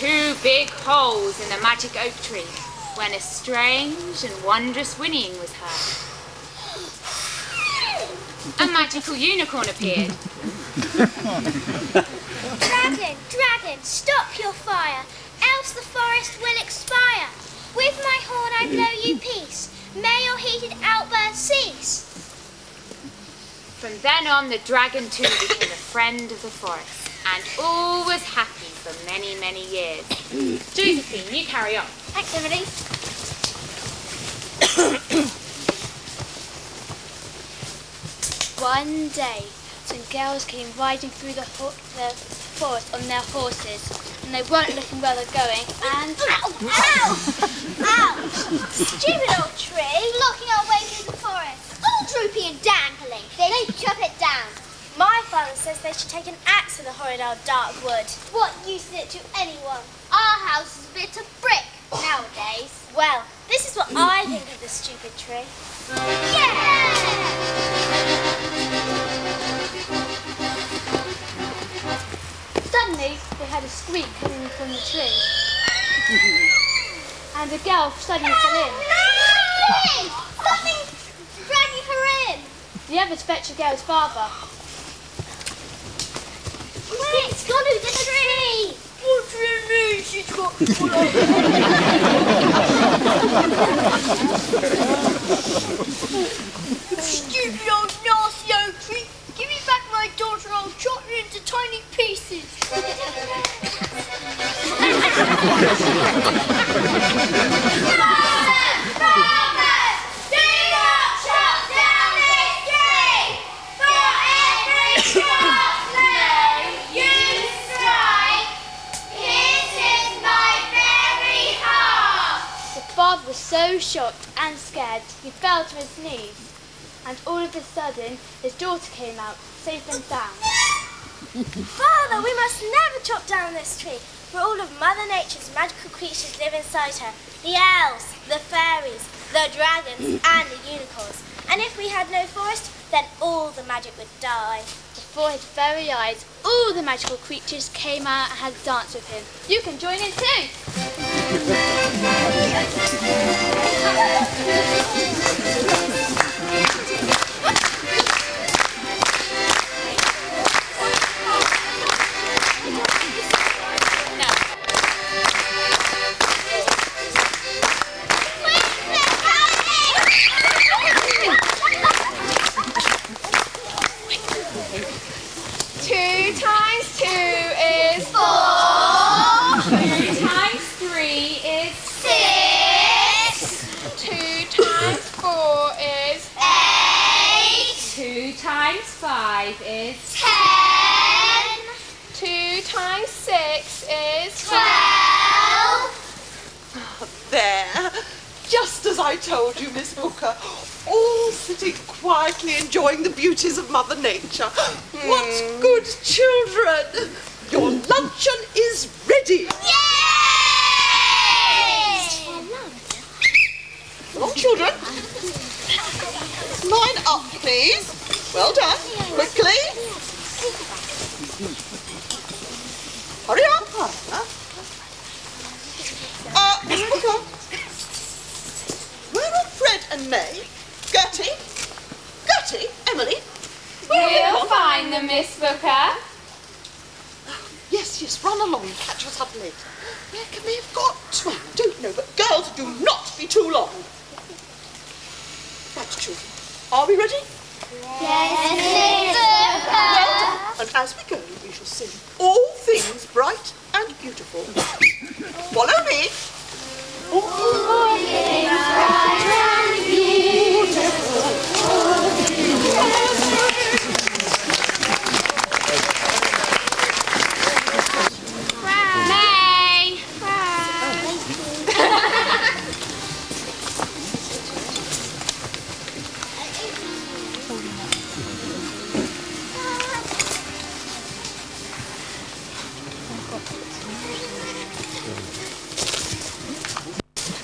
2 big holes in the magic oak tree when a strange and wondrous whinnying was heard. A magical unicorn appeared. Dragon, dragon, stop your fire, else the forest will expire. With my horn I blow you peace, may your heated outburst cease. From then on, the dragon too became a friend of the forest, and all was happy for many, many years. Josephine, you carry on. Thanks, Emily. One day, some girls came riding through the forest on their horses, and they weren't looking where they're going, and... Ow! Ow! Ow! Stupid old tree! Blocking our way through the forest. All droopy and dangling. They chop it down. My father says they should take an axe to the horrid old dark wood. What use is it to anyone? Our house is a bit of brick nowadays. Well, this is what I think of the stupid tree. Yeah! Suddenly, they heard a squeak coming from the tree. And a girl suddenly fell in. Something's dragging her in! The others fetched the girl's father. It's gone over the tree! What do you mean she's got full of... Stupid old nasty oak tree! Give me back my daughter, I'll chop her into tiny pieces. Father was so shocked and scared he fell to his knees, and all of a sudden his daughter came out, safe and sound. Father, we must never chop down this tree, for all of Mother Nature's magical creatures live inside her. The elves, the fairies, the dragons and the unicorns. And if we had no forest, then all the magic would die. Before his very eyes, all the magical creatures came out and had a dance with him. You can join in too! Five is 10. 2 times 6 is 12. There, just as I told you, Miss Booker, all sitting quietly enjoying the beauties of Mother Nature. What good children! Your luncheon is ready. Yay! Come on, children. Line up, please. Well done. Quickly. Hurry up. Miss Booker. Where are Fred and May? Gertie? Gertie? Emily? We'll find them, Miss Booker. Yes, run along. Catch us up later. Where can they have got to? I don't know, but girls, do not be too long. Right, children. Are we ready? Yes, Well done. And as we go, we shall sing all things bright and beautiful. Follow me. All things bright and beautiful. May!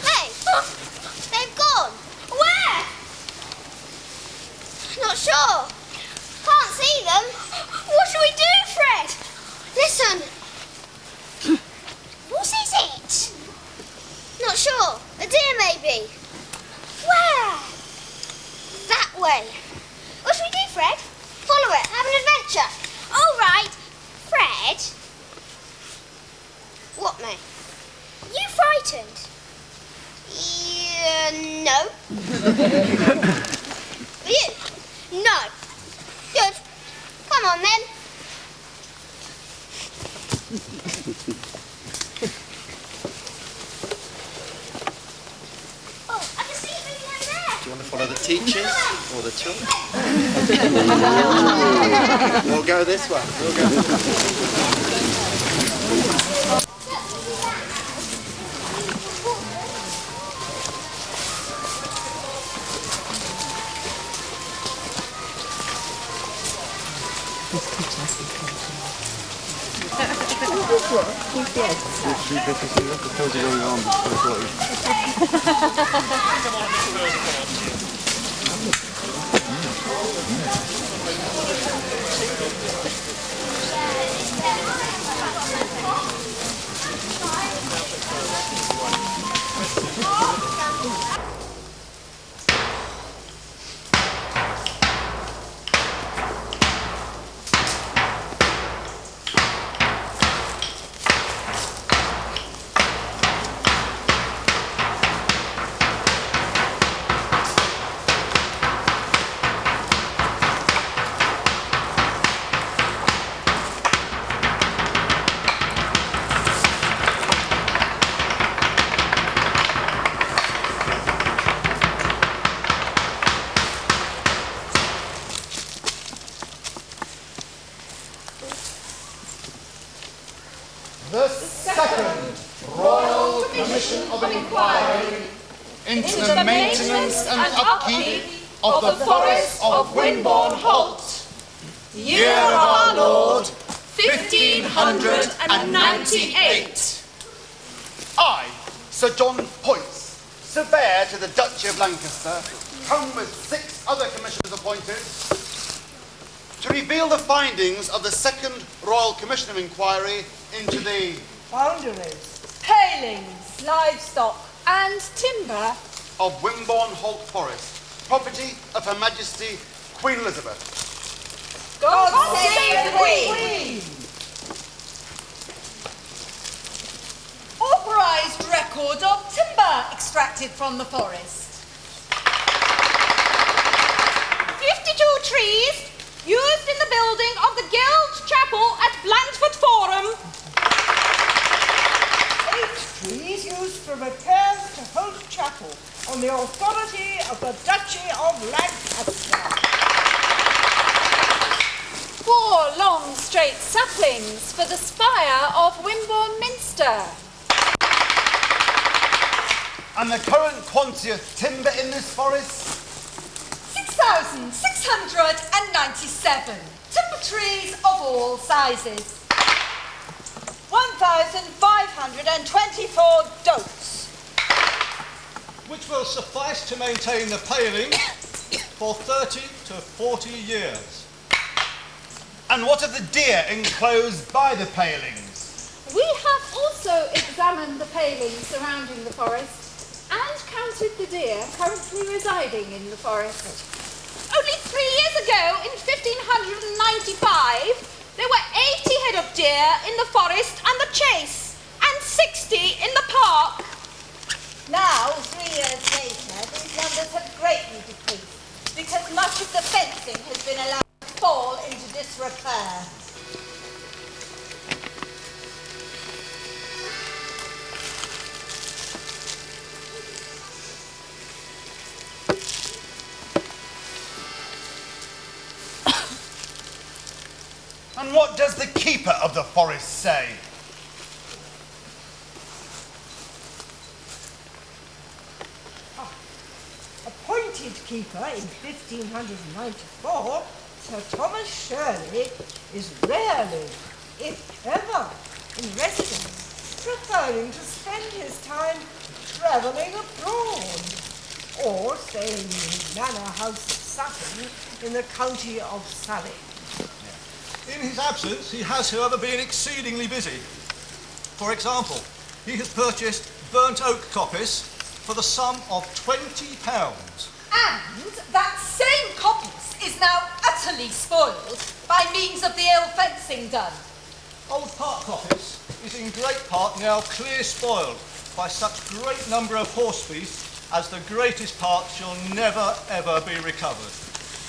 Hey! They've gone! Where? Not sure. Can't see them. What shall we do, Fred? Listen. What's he see. Where? That way. What should we do, Fred? Follow it, have an adventure. All right. Fred? What, mate? You frightened? No. You? No. Good. Come on, then. Oh, I can see it moving over there. Do you want to follow the teachers or the children? We'll go this way. We'll go this way. The second Royal Commission of Inquiry into the maintenance and upkeep of the Forest of Wimborne Holt, year of our Lord, 1598. I, Sir John Poyce, surveyor to the Duchy of Lancaster, come with 6 other commissioners appointed to reveal the findings of the second Royal Commission of Inquiry into the boundaries, Palings, livestock and timber of Wimborne Holt Forest, property of Her Majesty Queen Elizabeth. God save the Queen! Authorised record of timber extracted from the forest. 52 trees used in the building of the Guild Chapel at Blandford Forum. 8 trees used for repairs to Holt Chapel on the authority of the Duchy of Lancaster. 4 long straight saplings for the spire of Wimborne Minster. And the current quantity of timber in this forest? 6,697 timber trees of all sizes. 1,524 dotes. Which will suffice to maintain the paling for 30 to 40 years. And what of the deer enclosed by the palings? We have also examined the palings surrounding the forest and counted the deer currently residing in the forest. Only 3 years ago, in 1595, there were 80 head of deer in the forest and the chase, and 60 in the park. Now, 3 years later, these numbers have greatly decreased because much of the fencing has been allowed to fall into disrepair. And what does the keeper of the forest say? Appointed keeper in 1594, Sir Thomas Shirley is rarely, if ever, in residence, preferring to spend his time travelling abroad or staying in his manor house at Sutton in the county of Surrey. In his absence, he has, however, been exceedingly busy. For example, he has purchased burnt oak coppice for the sum of £20. And that same coppice is now utterly spoiled by means of the ill fencing done. Old Park Coppice is in great part now clear spoiled by such great number of horse beasts as the greatest part shall never ever be recovered.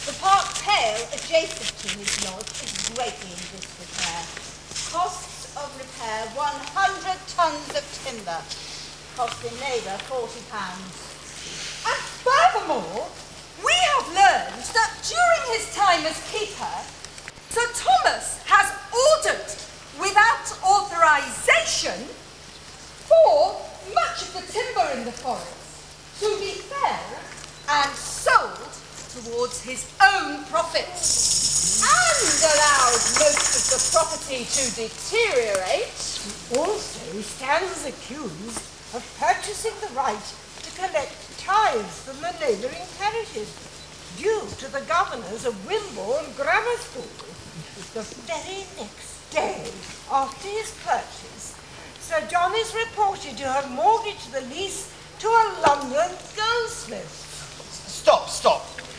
The park pale adjacent to his lodge is greatly in disrepair. Costs of repair 100 tons of timber, costing labour £40. And furthermore, we have learned that during his time as keeper, Sir Thomas has ordered, without authorisation, for much of the timber in the forest to be felled and sold towards his own profits. And allowed most of the property to deteriorate. Also stands accused of purchasing the right to collect tithes from the neighbouring parishes, due to the governors of Wimborne Grammar School. The very next day after his purchase, Sir John is reported to have mortgaged the lease to a London goldsmith. Stop.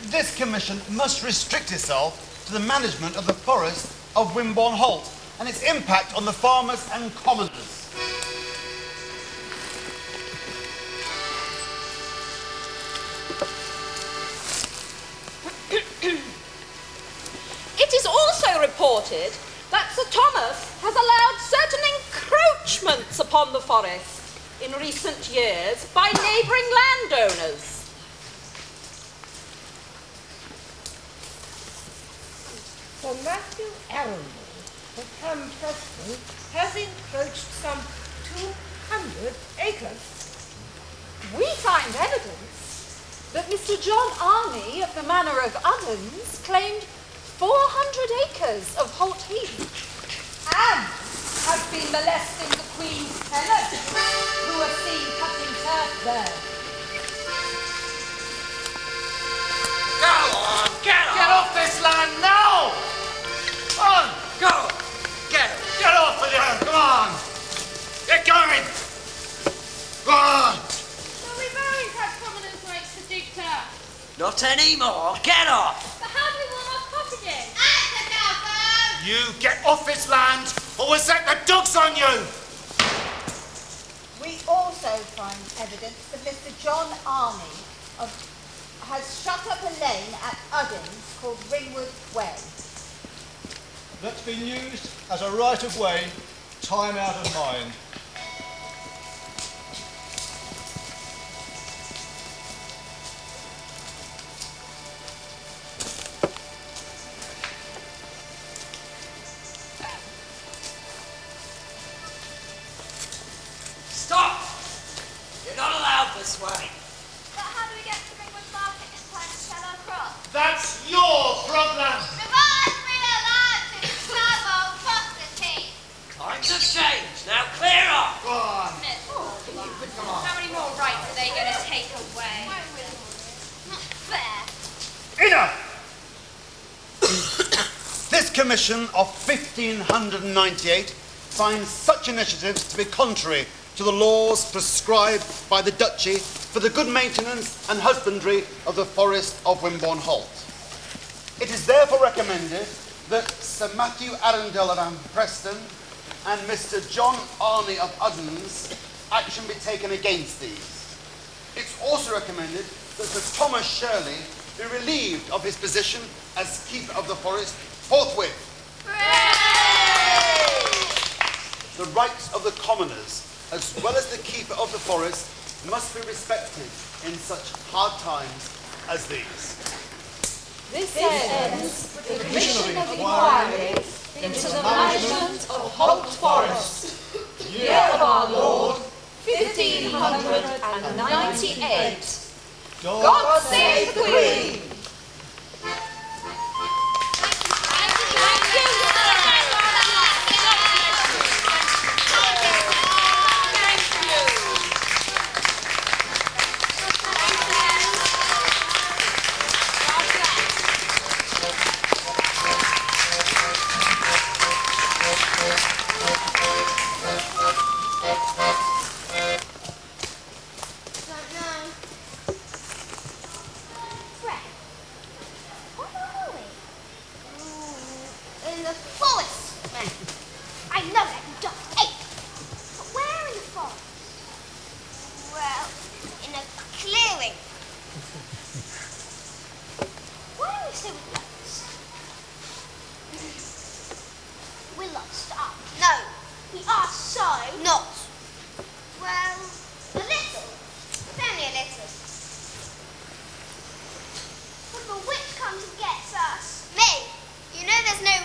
This commission must restrict itself to the management of the forest of Wimborne Holt and its impact on the farmers and commoners. It is also reported that Sir Thomas has allowed certain encroachments upon the forest in recent years by neighbouring landowners. Sir Matthew Arundel of Ham Preston has encroached some 200 acres. We find evidence that Mr. John Arney of the Manor of Ovens claimed 400 acres of Holt Heath. And has been molesting the Queen's tenants, who are seen cutting turf there. Go on, get off this land now! On, go! Get off with you, come on! Get going! Go on! Well, we've always had prominent rights to dig turf. Not anymore, get off! But how do we warm our cottages? You get off this land or we'll set the dogs on you! We also find evidence that Mr. John Arney has shut up a lane at Uddins called Ringwood Way. That's been used as a right-of-way, time out of mind. Stop! You're not allowed this way. But how do we get to Ringwood Market in time to sell our crops? That's your problem! Times have changed, now clear off! Go on! How many more rights are they going to take away? Not fair. Enough! This commission of 1598 finds such initiatives to be contrary to the laws prescribed by the Duchy for the good maintenance and husbandry of the forest of Wimborne Holt. It is therefore recommended that Sir Matthew Arundel of Preston and Mr. John Arney of Uddins action be taken against these. It's also recommended that Sir Thomas Shirley be relieved of his position as keeper of the forest forthwith. The rights of the commoners, as well as the keeper of the forest, must be respected in such hard times as these. This ends the commission of inquiry into the management of Holt Forest, year of our Lord, 1598. God save the Queen!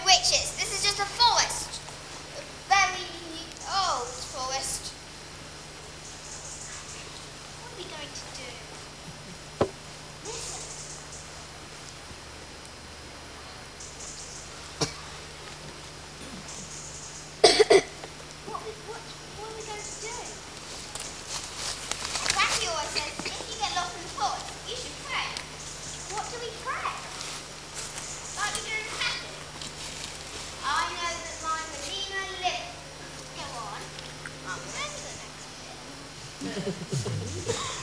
witches. This is just a forest. A very old forest. What are we going to do? Listen. What are we going to do? Granny always says if you get lost in the forest, you should pray. What do we pray? Like we do in Catholic. I know that my Redeemer lives. Go on. I'll remember the next bit.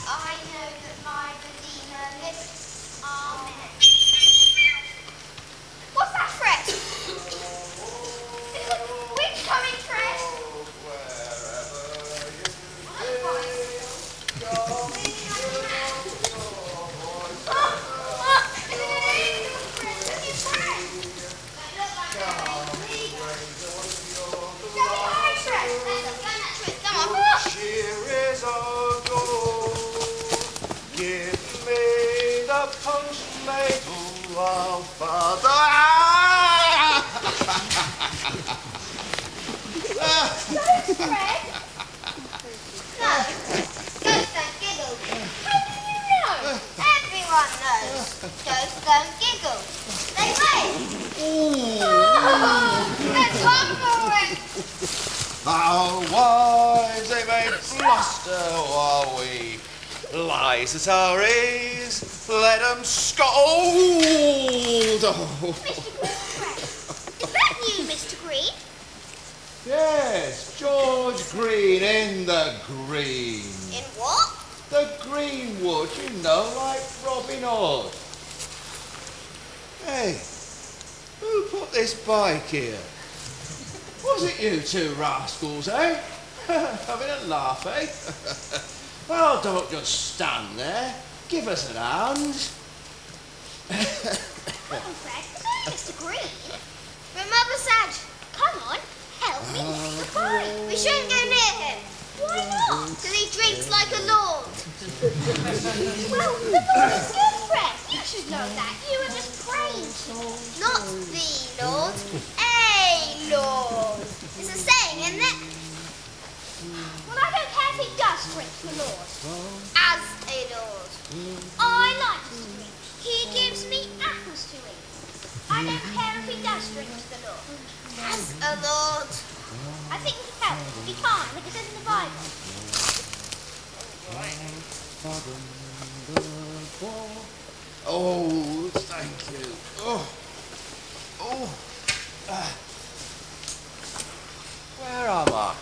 I know that my Redeemer lives. Amen. What's that, Fred? Is it a witch coming, Fred? Cheer is our goal. Give me the punch ladle, our Father. Ghost, Fred? No, ghosts don't giggle. How do you know? Everyone knows. Ghosts don't giggle. They wait. Oh, let's walk for it. Our wives, they may bluster while we lies at our ease. Let 'em scold. Oh. Is that you, Mr. Green? Yes, George Green in the green. In what? The greenwood, you know, like Robin Hood. Hey, who put this bike here? Was it you two rascals, eh? Having a laugh, eh? Well, don't just stand there. Give us an hand. Come on, Fred. It's only Mr. Green. But Mother said, come on, help me free the boy. We shouldn't go near him. Why not? Because he drinks like a lord. Well, the Lord is good, Fred. You should know that. You were just praying to him. Not the Lord, a Lord. It's a saying, isn't it? Well, I don't care if he does drink the Lord. As a Lord. I like Mr. Green. He gives me apples to eat. I don't care if he does drink the Lord. As a Lord. I think we can help. We can't, like it says in the Bible. Oh, thank you. Oh. Where am I?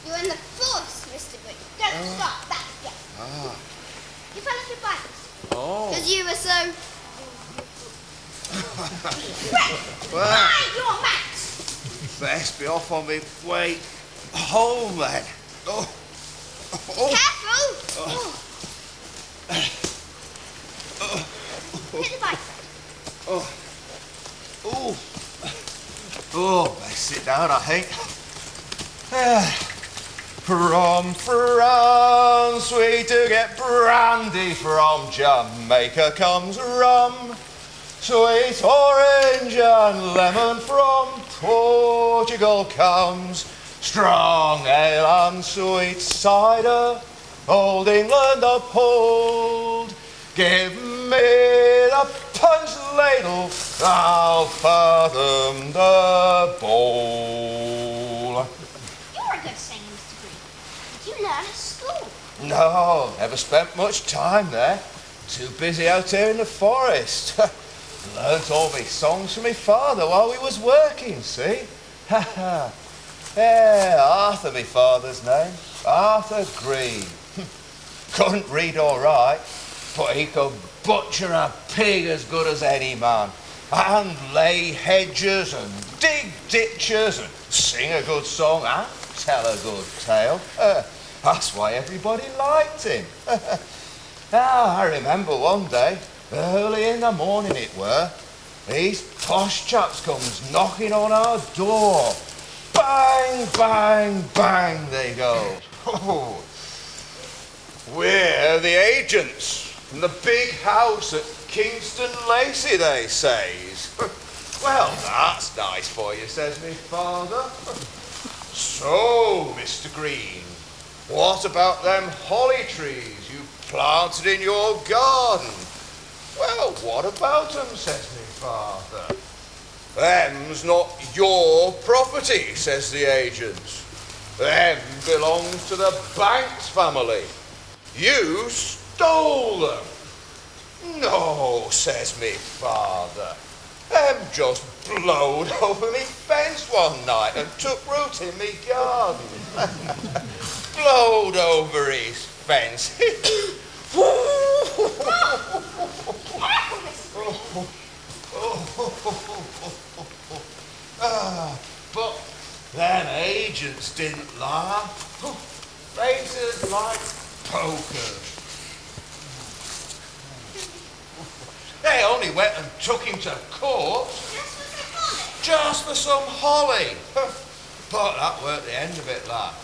You're in the forest, Mr. Green. Don't stop. Back again. Ah. You fell off your bike. Oh. Because you were so... Well, Mind your mat! best be off on me way home then. Oh. Careful! Hit the bike. Best sit down, I think. From France we do get brandy, from Jamaica comes rum, sweet orange and lemon from Portugal comes, strong ale and sweet cider, old England uphold. Give me the punch ladle, I'll fathom the bowl. You're a good singer, Mr. Green. Did you learn at school? No, never spent much time there. Too busy out here in the forest. Learnt all my songs from my father while we was working, see? Yeah, Arthur, my father's name. Arthur Green. Couldn't read or write, but he could butcher a pig as good as any man, and lay hedges and dig ditches and sing a good song and tell a good tale. That's why everybody liked him. I remember one day, early in the morning it were, these posh chaps comes knocking on our door. Bang, bang, bang they go. We're the agents from the big house at Kingston Lacey, they says. Well, that's nice for you, says me father. So, Mr. Green, what about them holly trees you planted in your garden? Well, what about them, says me father. Them's not your property, says the agent. Them belongs to the Banks family. You stole them. No, says me father. Them just blowed over me fence one night and took root in me garden. Blowed over his fence. But them agents didn't laugh. Faces like pokers. They only went and took him to court. Just for some holly. But that weren't the end of it, lad.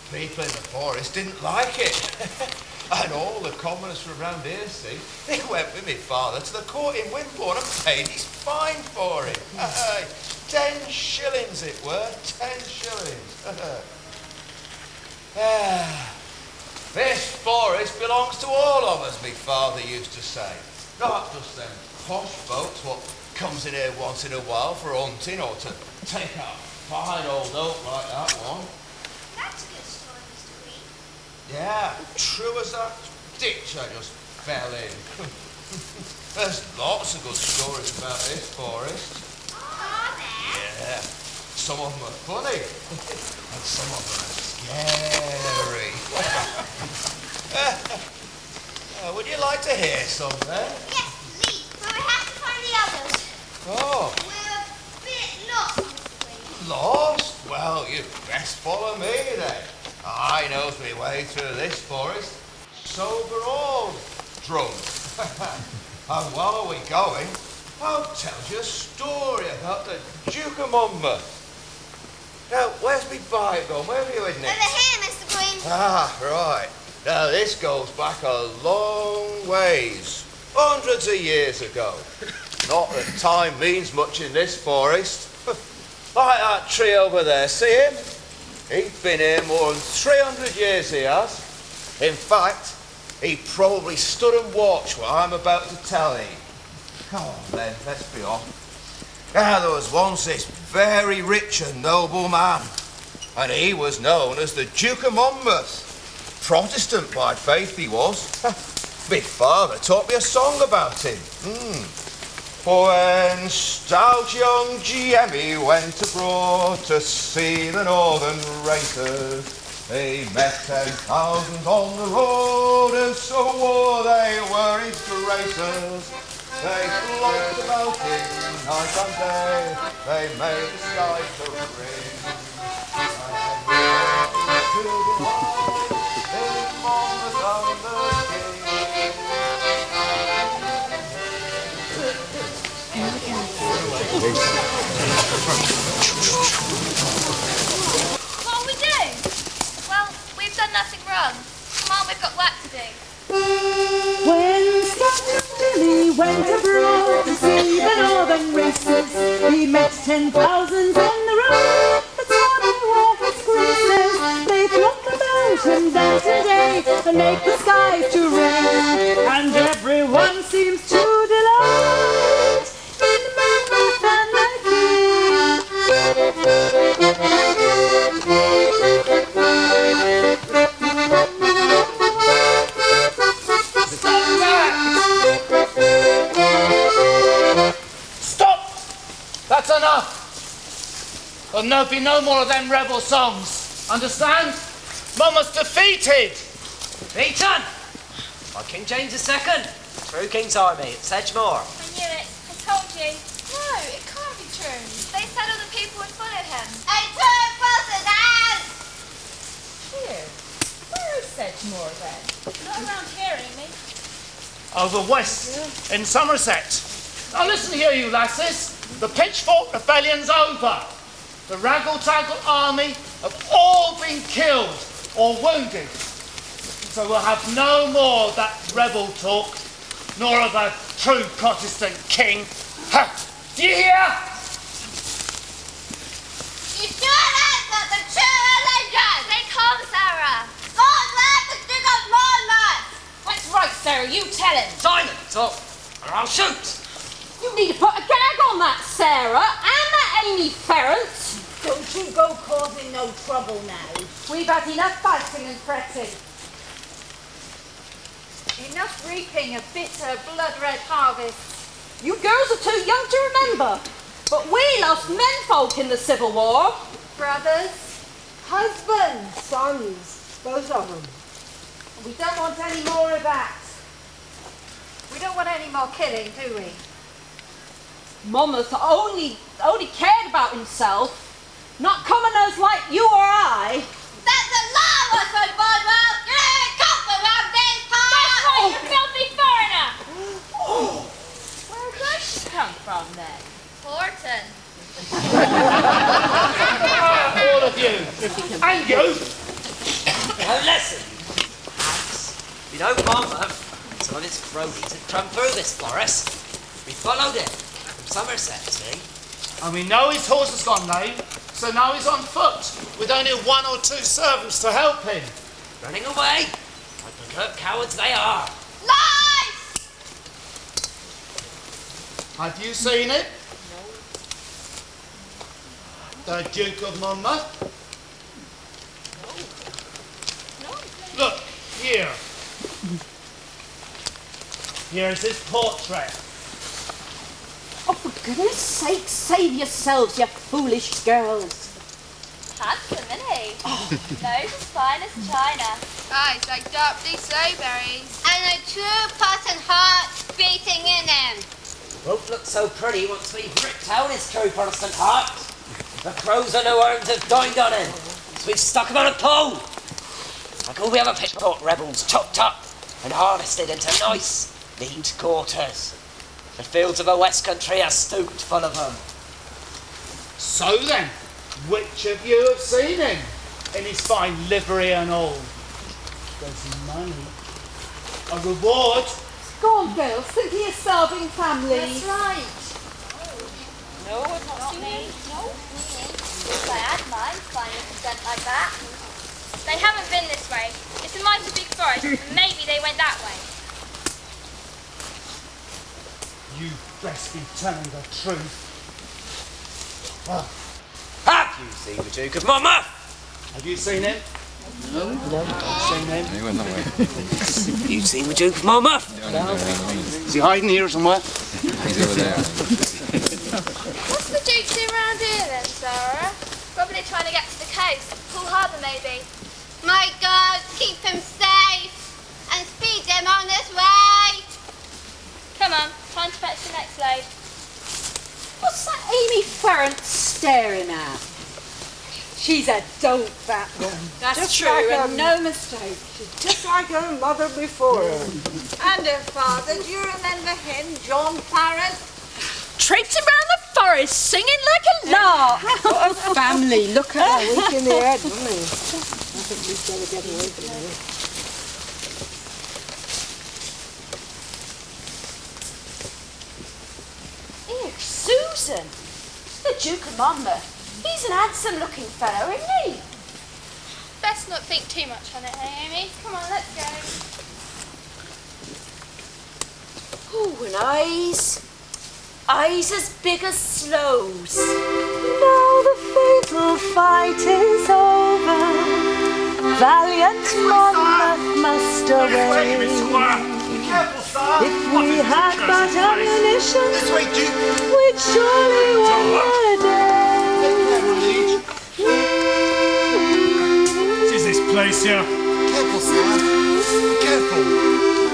People in the forest didn't like it. And all the commoners from round here, see, they went with me father to the court in Wimborne and paid his fine for it. 10 shillings it were, 10 shillings. This forest belongs to all of us, me father used to say. Not just them posh folks what comes in here once in a while for hunting or to take out a fine old oak like that one. That's a good story, Mr. Green. Yeah, true as that ditch I just fell in. There's lots of good stories about this forest. Are there? Yeah, some of them are funny and some of them are scary. Would you like to hear some then? Yes, please, but we have to find the others. Oh. We're a bit lost, Mr. Green. Lost? Well, you'd best follow me then. I knows my way through this forest, sober or drunk. And while we're going, I'll tell you a story about the Duke of Monmouth. Now, where's me bike gone? Where are you hidden it? Over here, Mr. Green. Ah, right. Now, this goes back a long ways. Hundreds of years ago. Not that time means much in this forest. Like that tree over there, see him? He's been here more than 300 years, he has. In fact, he probably stood and watched what I'm about to tell you. Come on then, let's be off. Now, there was once this very rich and noble man, and he was known as the Duke of Monmouth. Protestant by faith he was. My father taught me a song about him. For when stout young Jemmy went abroad to see the northern racers, they met 10,000 on the road, and so war they were his gracers. They flocked about him night and day, they made the sky to ring. What will we do? Well, we've done nothing wrong. Come on, we've got work to do. When Scott Billy went abroad to see the northern races, he met 10,000 on the road. That's why they wore his graces. They flock about him night and day and make the sky to rain. And everyone seems to delight in Monmouth and the King. Stop! That's enough. There'll be no more of them rebel songs. Understand? Monmouth's defeated. Beaten by King James II through King's army at Sedgemoor. I knew it. I told you. No, it can't be true. They said all the people would follow him. I took Bolton's house! Here. Where is Sedgemoor then? Not around here, Amy. Over west in Somerset. Now listen here, you lasses. The Pitchfork Rebellion's over. The Raggle-Taggle army have all been killed or wounded. So we'll have no more of that rebel talk. nor of a true Protestant king. Ha! Do you hear? You sure have got the true religion! They come, Sarah! God left the Duke of Monmouth! That's right, Sarah, you tell him. Silence, or I'll shoot. You need to put a gag on that Sarah and that Amy Ferrant. Don't you go causing no trouble now. We've had enough fighting and fretting. Enough reaping a bitter, blood-red harvest. You girls are too young to remember, but we lost menfolk in the Civil War. Brothers, Husbands, sons, both of them. we don't want any more of that. We don't want any more killing, do we? Monmouth only cared about himself, not commoners like you or I. That's a lie, Watson Boswell! You ain't come around these parts! That's right, you filthy foreigner! Where does she come from then? Horton. All of you. And you. Now listen, lads. You know Monmouth, some of his cronies had come through this forest. We followed him from Somerset, see? And we know his horse has gone lame, so now he's on foot, with only 1 or 2 servants to help him. Running away, like the curt cowards they are. Lies! Have you seen it? No. The Duke of Monmouth? No. Look, here. Here's his portrait. Oh, for goodness sake, save yourselves, you foolish girls. Handsome, isn't he? Nose as fine as china. Eyes like dark blue strawberries. And a true Protestant heart beating in him. Won't look so pretty once we've ripped out his true Protestant heart. The crows and the worms have dined on him, so we've stuck him on a pole. Like all the other pitchfork rebels, chopped up and harvested into nice, neat quarters. The fields of the West Country are stooped full of them. So then, which of you have seen him in his fine livery and all? There's money, a reward. Go on, girls, think of your starving family. That's right. No, I've not me. No, if I had mine, fine if done like that. They haven't been this way. It's a mighty big forest, and maybe they went that way. You best be telling the truth. Oh, Have you seen the Duke of Monmouth? have you seen him? No. Seen him? He went that way. Have you seen the Duke of Monmouth? Is he hiding here somewhere? He's over there. What's the Duke doing around here then, Sarah? Probably trying to get to the coast. Poole Harbour, maybe. My God, keep him safe and speed him on his way. Come on, time to fetch the next load. What's that Amy Ferrant staring at? She's a dope, that one. That's just true, like and no mistake. She's just like her mother before her. And her father, do you remember him, John Farron? Traipsing round the forest, singing like a lark. What a family. Look at her, weak in the head, isn't he? I think we'd better get away from her. Here, Susan. The Duke of Monmouth. He's an handsome-looking fellow, isn't he? Best not think too much on it, hey, Amy? Come on, let's go. Oh, and eyes as big as sloes. Now the fatal fight is over. Valiant Monmouth must away. If we had but ammunition, we'd surely win the day. Is this place here? Careful, sir. Careful.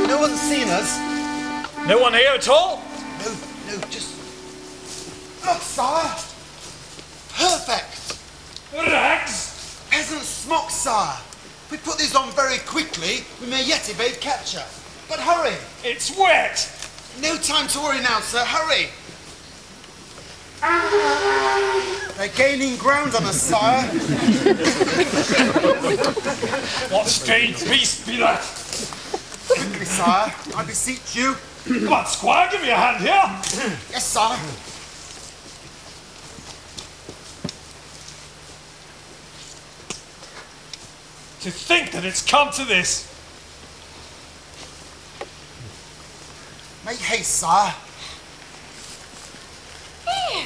No one's seen us. No one here at all? No, just... Look, sire. Perfect. Rags? Peasant smocks, sire. If we put these on very quickly, we may yet evade capture. But hurry. It's wet. No time to worry now, sir. Hurry. They're gaining ground on us, sire. What strange beast be that? Quickly, sire. I beseech you. Come on, Squire, give me a hand here. Yes, sir. To think that it's come to this. Make haste, sir. Here,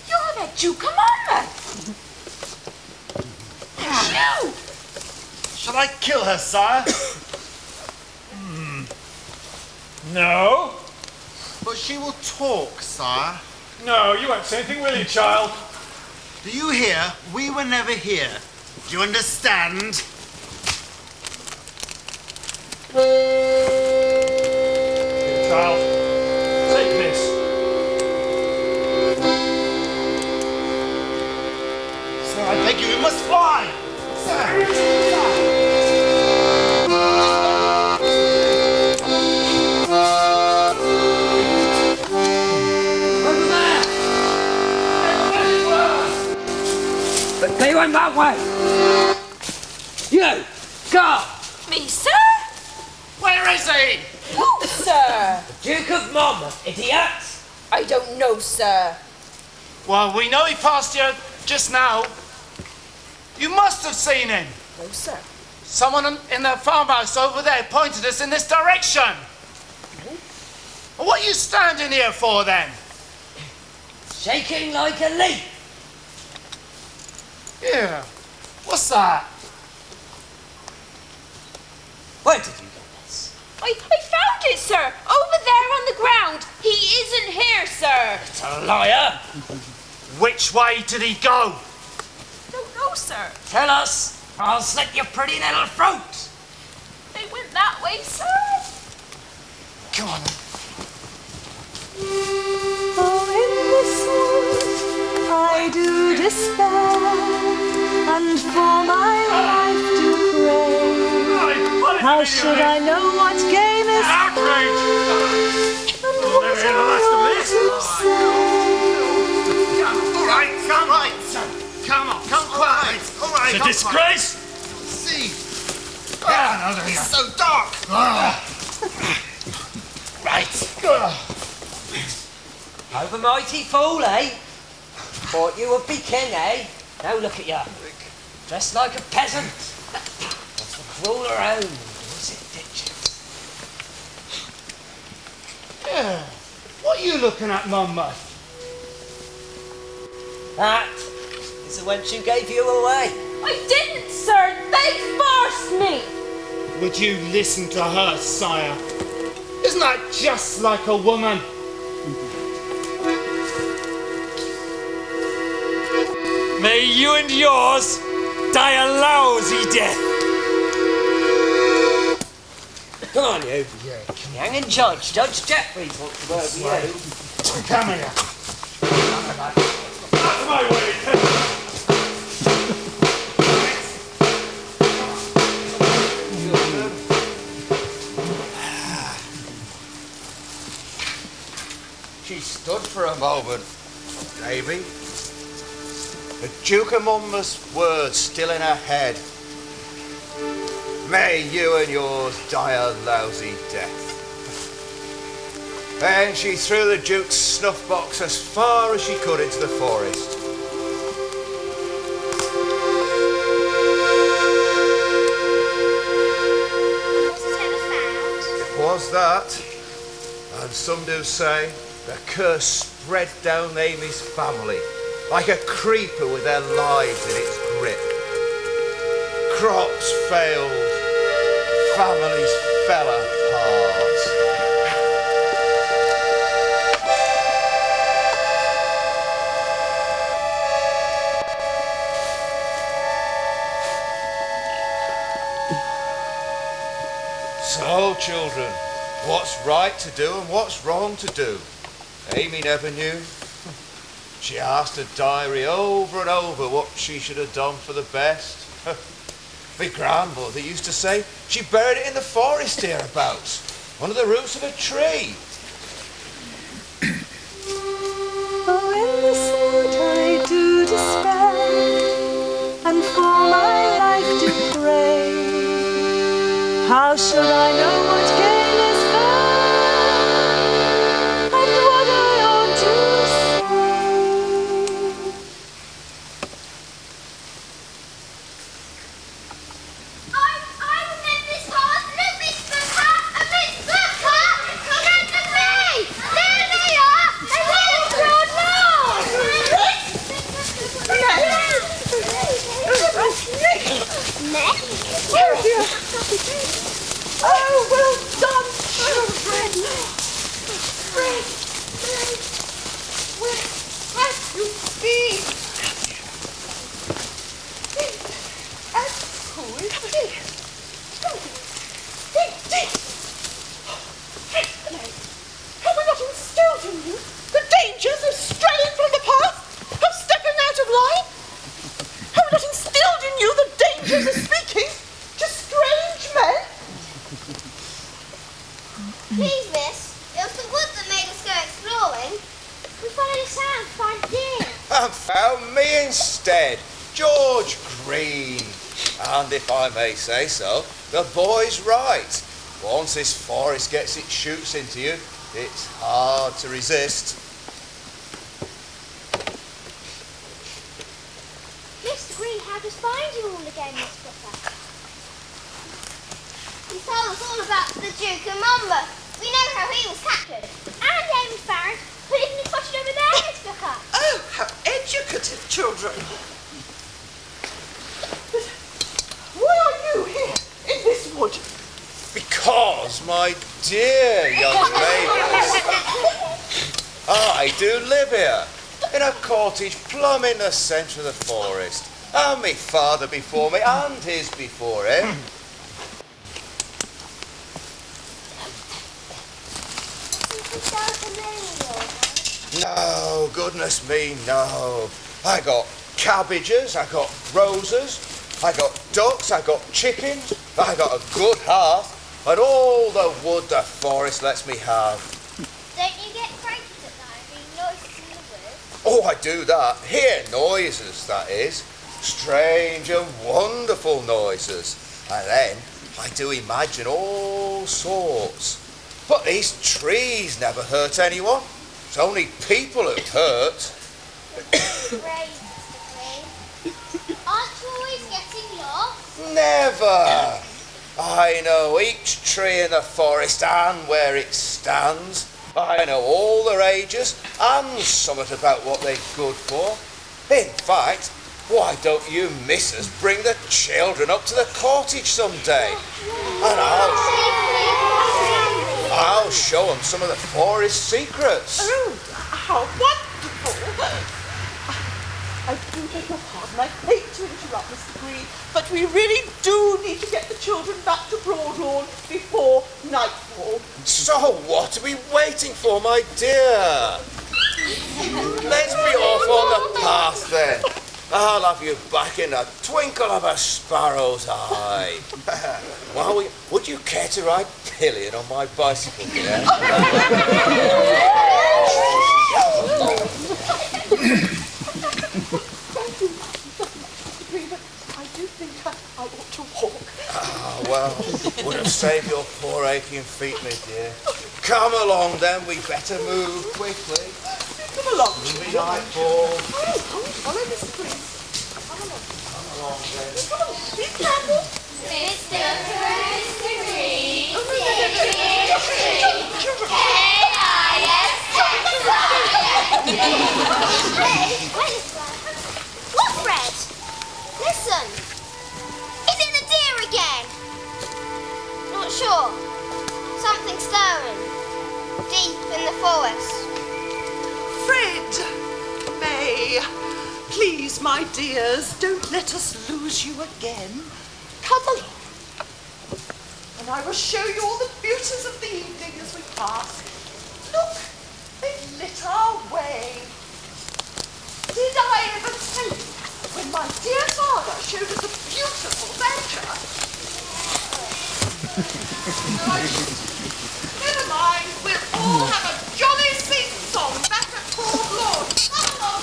you're the Duke of Monmouth. You. Shall I kill her, sire? No. But she will talk, sire. No, you won't say anything, will you, child? Do you hear? We were never here. Do you understand? Here, child. Take this. Sir, I beg you, you must fly! Sir! But they went that way. You, go. Me, sir? Where is he? Who, sir? The Duke of Monmouth, idiot. I don't know, sir. Well, we know he passed here just now. You must have seen him. No, sir. Someone in the farmhouse over there pointed us in this direction. Well, what are you standing here for then? Shaking like a leaf. Yeah. What's that? Where did you get this? I found it, sir. Over there on the ground. He isn't here, sir. It's a liar. Which way did he go? Don't know, sir. Tell us, or I'll slit your pretty little throat. They went that way, sir. Come on. Oh, in this wood I do despair, and for my life do pray. How should I know what game is outrage? and what I ought to say? All right, come on. Come on, come quiet. All right, It's a disgrace. See! Get another here. It's so dark! Right. Overmighty fool, eh? Thought you would be king, eh? Now look at you. Dressed like a peasant. Just to crawl around and visit ditches. Yeah. What are you looking at, Monmouth? That is the wench who gave you away. I didn't, sir. They forced me. Would you listen to her, sire? Isn't that just like a woman? May you and yours die a lousy death. Come on, you. King hanging judge. Judge Jeffreys wants to work with you. Come here. Out of my way. She stood for a moment, Davy. The Duke of Monmouth's words still in her head. May you and yours die a lousy death. Then she threw the Duke's snuff box as far as she could into the forest. It was that, and some do say, the curse spread down Amy's family like a creeper with their lives in its grip. Crops failed, families fell apart. So, children, what's right to do and what's wrong to do? Amy never knew. She asked her diary over and over what she should have done for the best. My grandmother used to say she buried it in the forest hereabouts, under the roots of a tree. Oh, in this wood I do despair, and for my life do pray. How should I know what game is fair? Please, miss. It was the wood that made us go exploring. We followed a sound to find deer. And found me instead, George Green. And if I may say so, the boy's right. Once this forest gets its shoots into you, it's hard to resist. Mr. Green, how does find you all again, Miss Crooker? He told us all about the Duke and Monmouth. We know how he was captured. And Amy Farron put him in the cottage over there, Miss Crooker. Oh, how educative children. But why are you here in this wood? Because, my dear young ladies, I do live here, in a cottage plumb in the centre of the forest. And me father before me, and his before him. No, goodness me, no. I got cabbages, I got roses, I got ducks, I got chickens, I got a good hearth, and all the wood the forest lets me have. Don't you get cranky at night being noises in the wood? Oh, I do that. Hear noises, that is. Strange and wonderful noises. And then I do imagine all sorts. But these trees never hurt anyone. It's only people who hurt. Great, Mr. Green. Aren't you always getting lost? Never. I know each tree in the forest and where it stands. I know all their ages and somewhat about what they're good for. In fact, why don't you missus bring the children up to the cottage someday? And I'll show them some of the forest secrets. Oh, how wonderful! I do beg your pardon. I hate to interrupt, Mr. Green, but we really do need to get the children back to Broadlawn before nightfall. So what are we waiting for, my dear? Let's be off on the path then. I'll have you back in a twinkle of a sparrow's eye. Well, would you care to ride pillion on my bicycle, dear? I do think I ought to walk. Ah, well, would have saved your poor aching feet, my dear. Come along then, we better move quickly. Come along. It'll be nightfall. Follow Mr. Green. Come along then. Come on, be careful. Mr. Green, What's red? Listen. Is it the deer again? Not sure. Something stirring. Deep in the forest. Fred, May, please, my dears, don't let us lose you again. Come along, and I will show you all the beauties of the evening as we pass. Look, they've lit our way. Did I ever tell you when my dear father showed us a beautiful venture? Never mind, we'll all have a jolly sing-song back at Fort Lawn. Come along,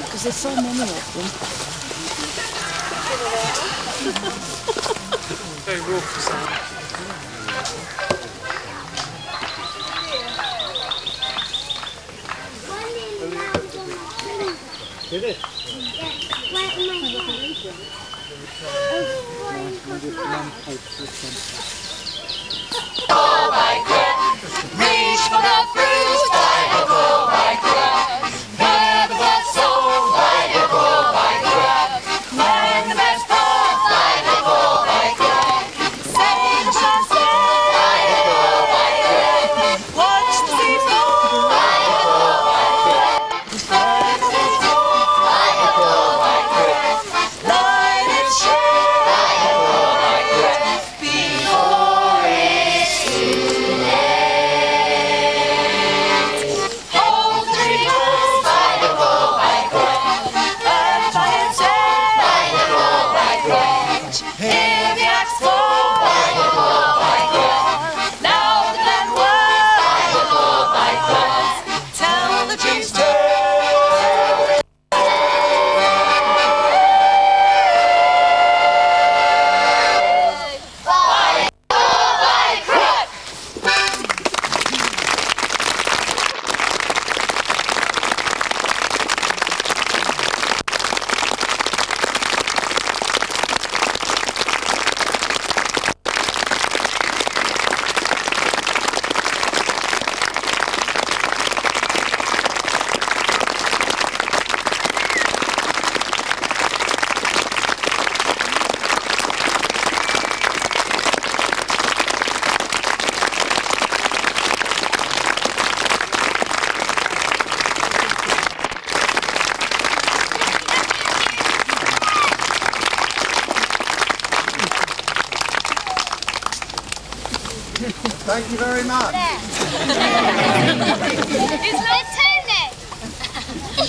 Because there's so many of them. Very raucous sound. Did it? Go by Crook, reach for the fruit by the go by Crook. Never get sold by the go by Crook. Learn the best path by the go by Crook. Say the chance by the go by Crook. Watch the seeds go by the go by Crook. Learn the best by the go by Crook. Light and share by the go by Crook. Before it's too late. with the axe fall. By the claw, by claw. Now the dead world. By the claw, by claw. Tell the chief's tale. Thank you very much.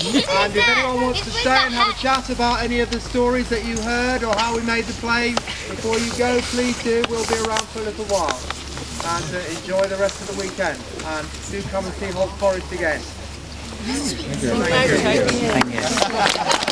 And if anyone wants to stay and have a chat about any of the stories that you heard or how we made the play before you go, please do. We'll be around for a little while. And enjoy the rest of the weekend. And do come and see Holt Forest again. Thank you.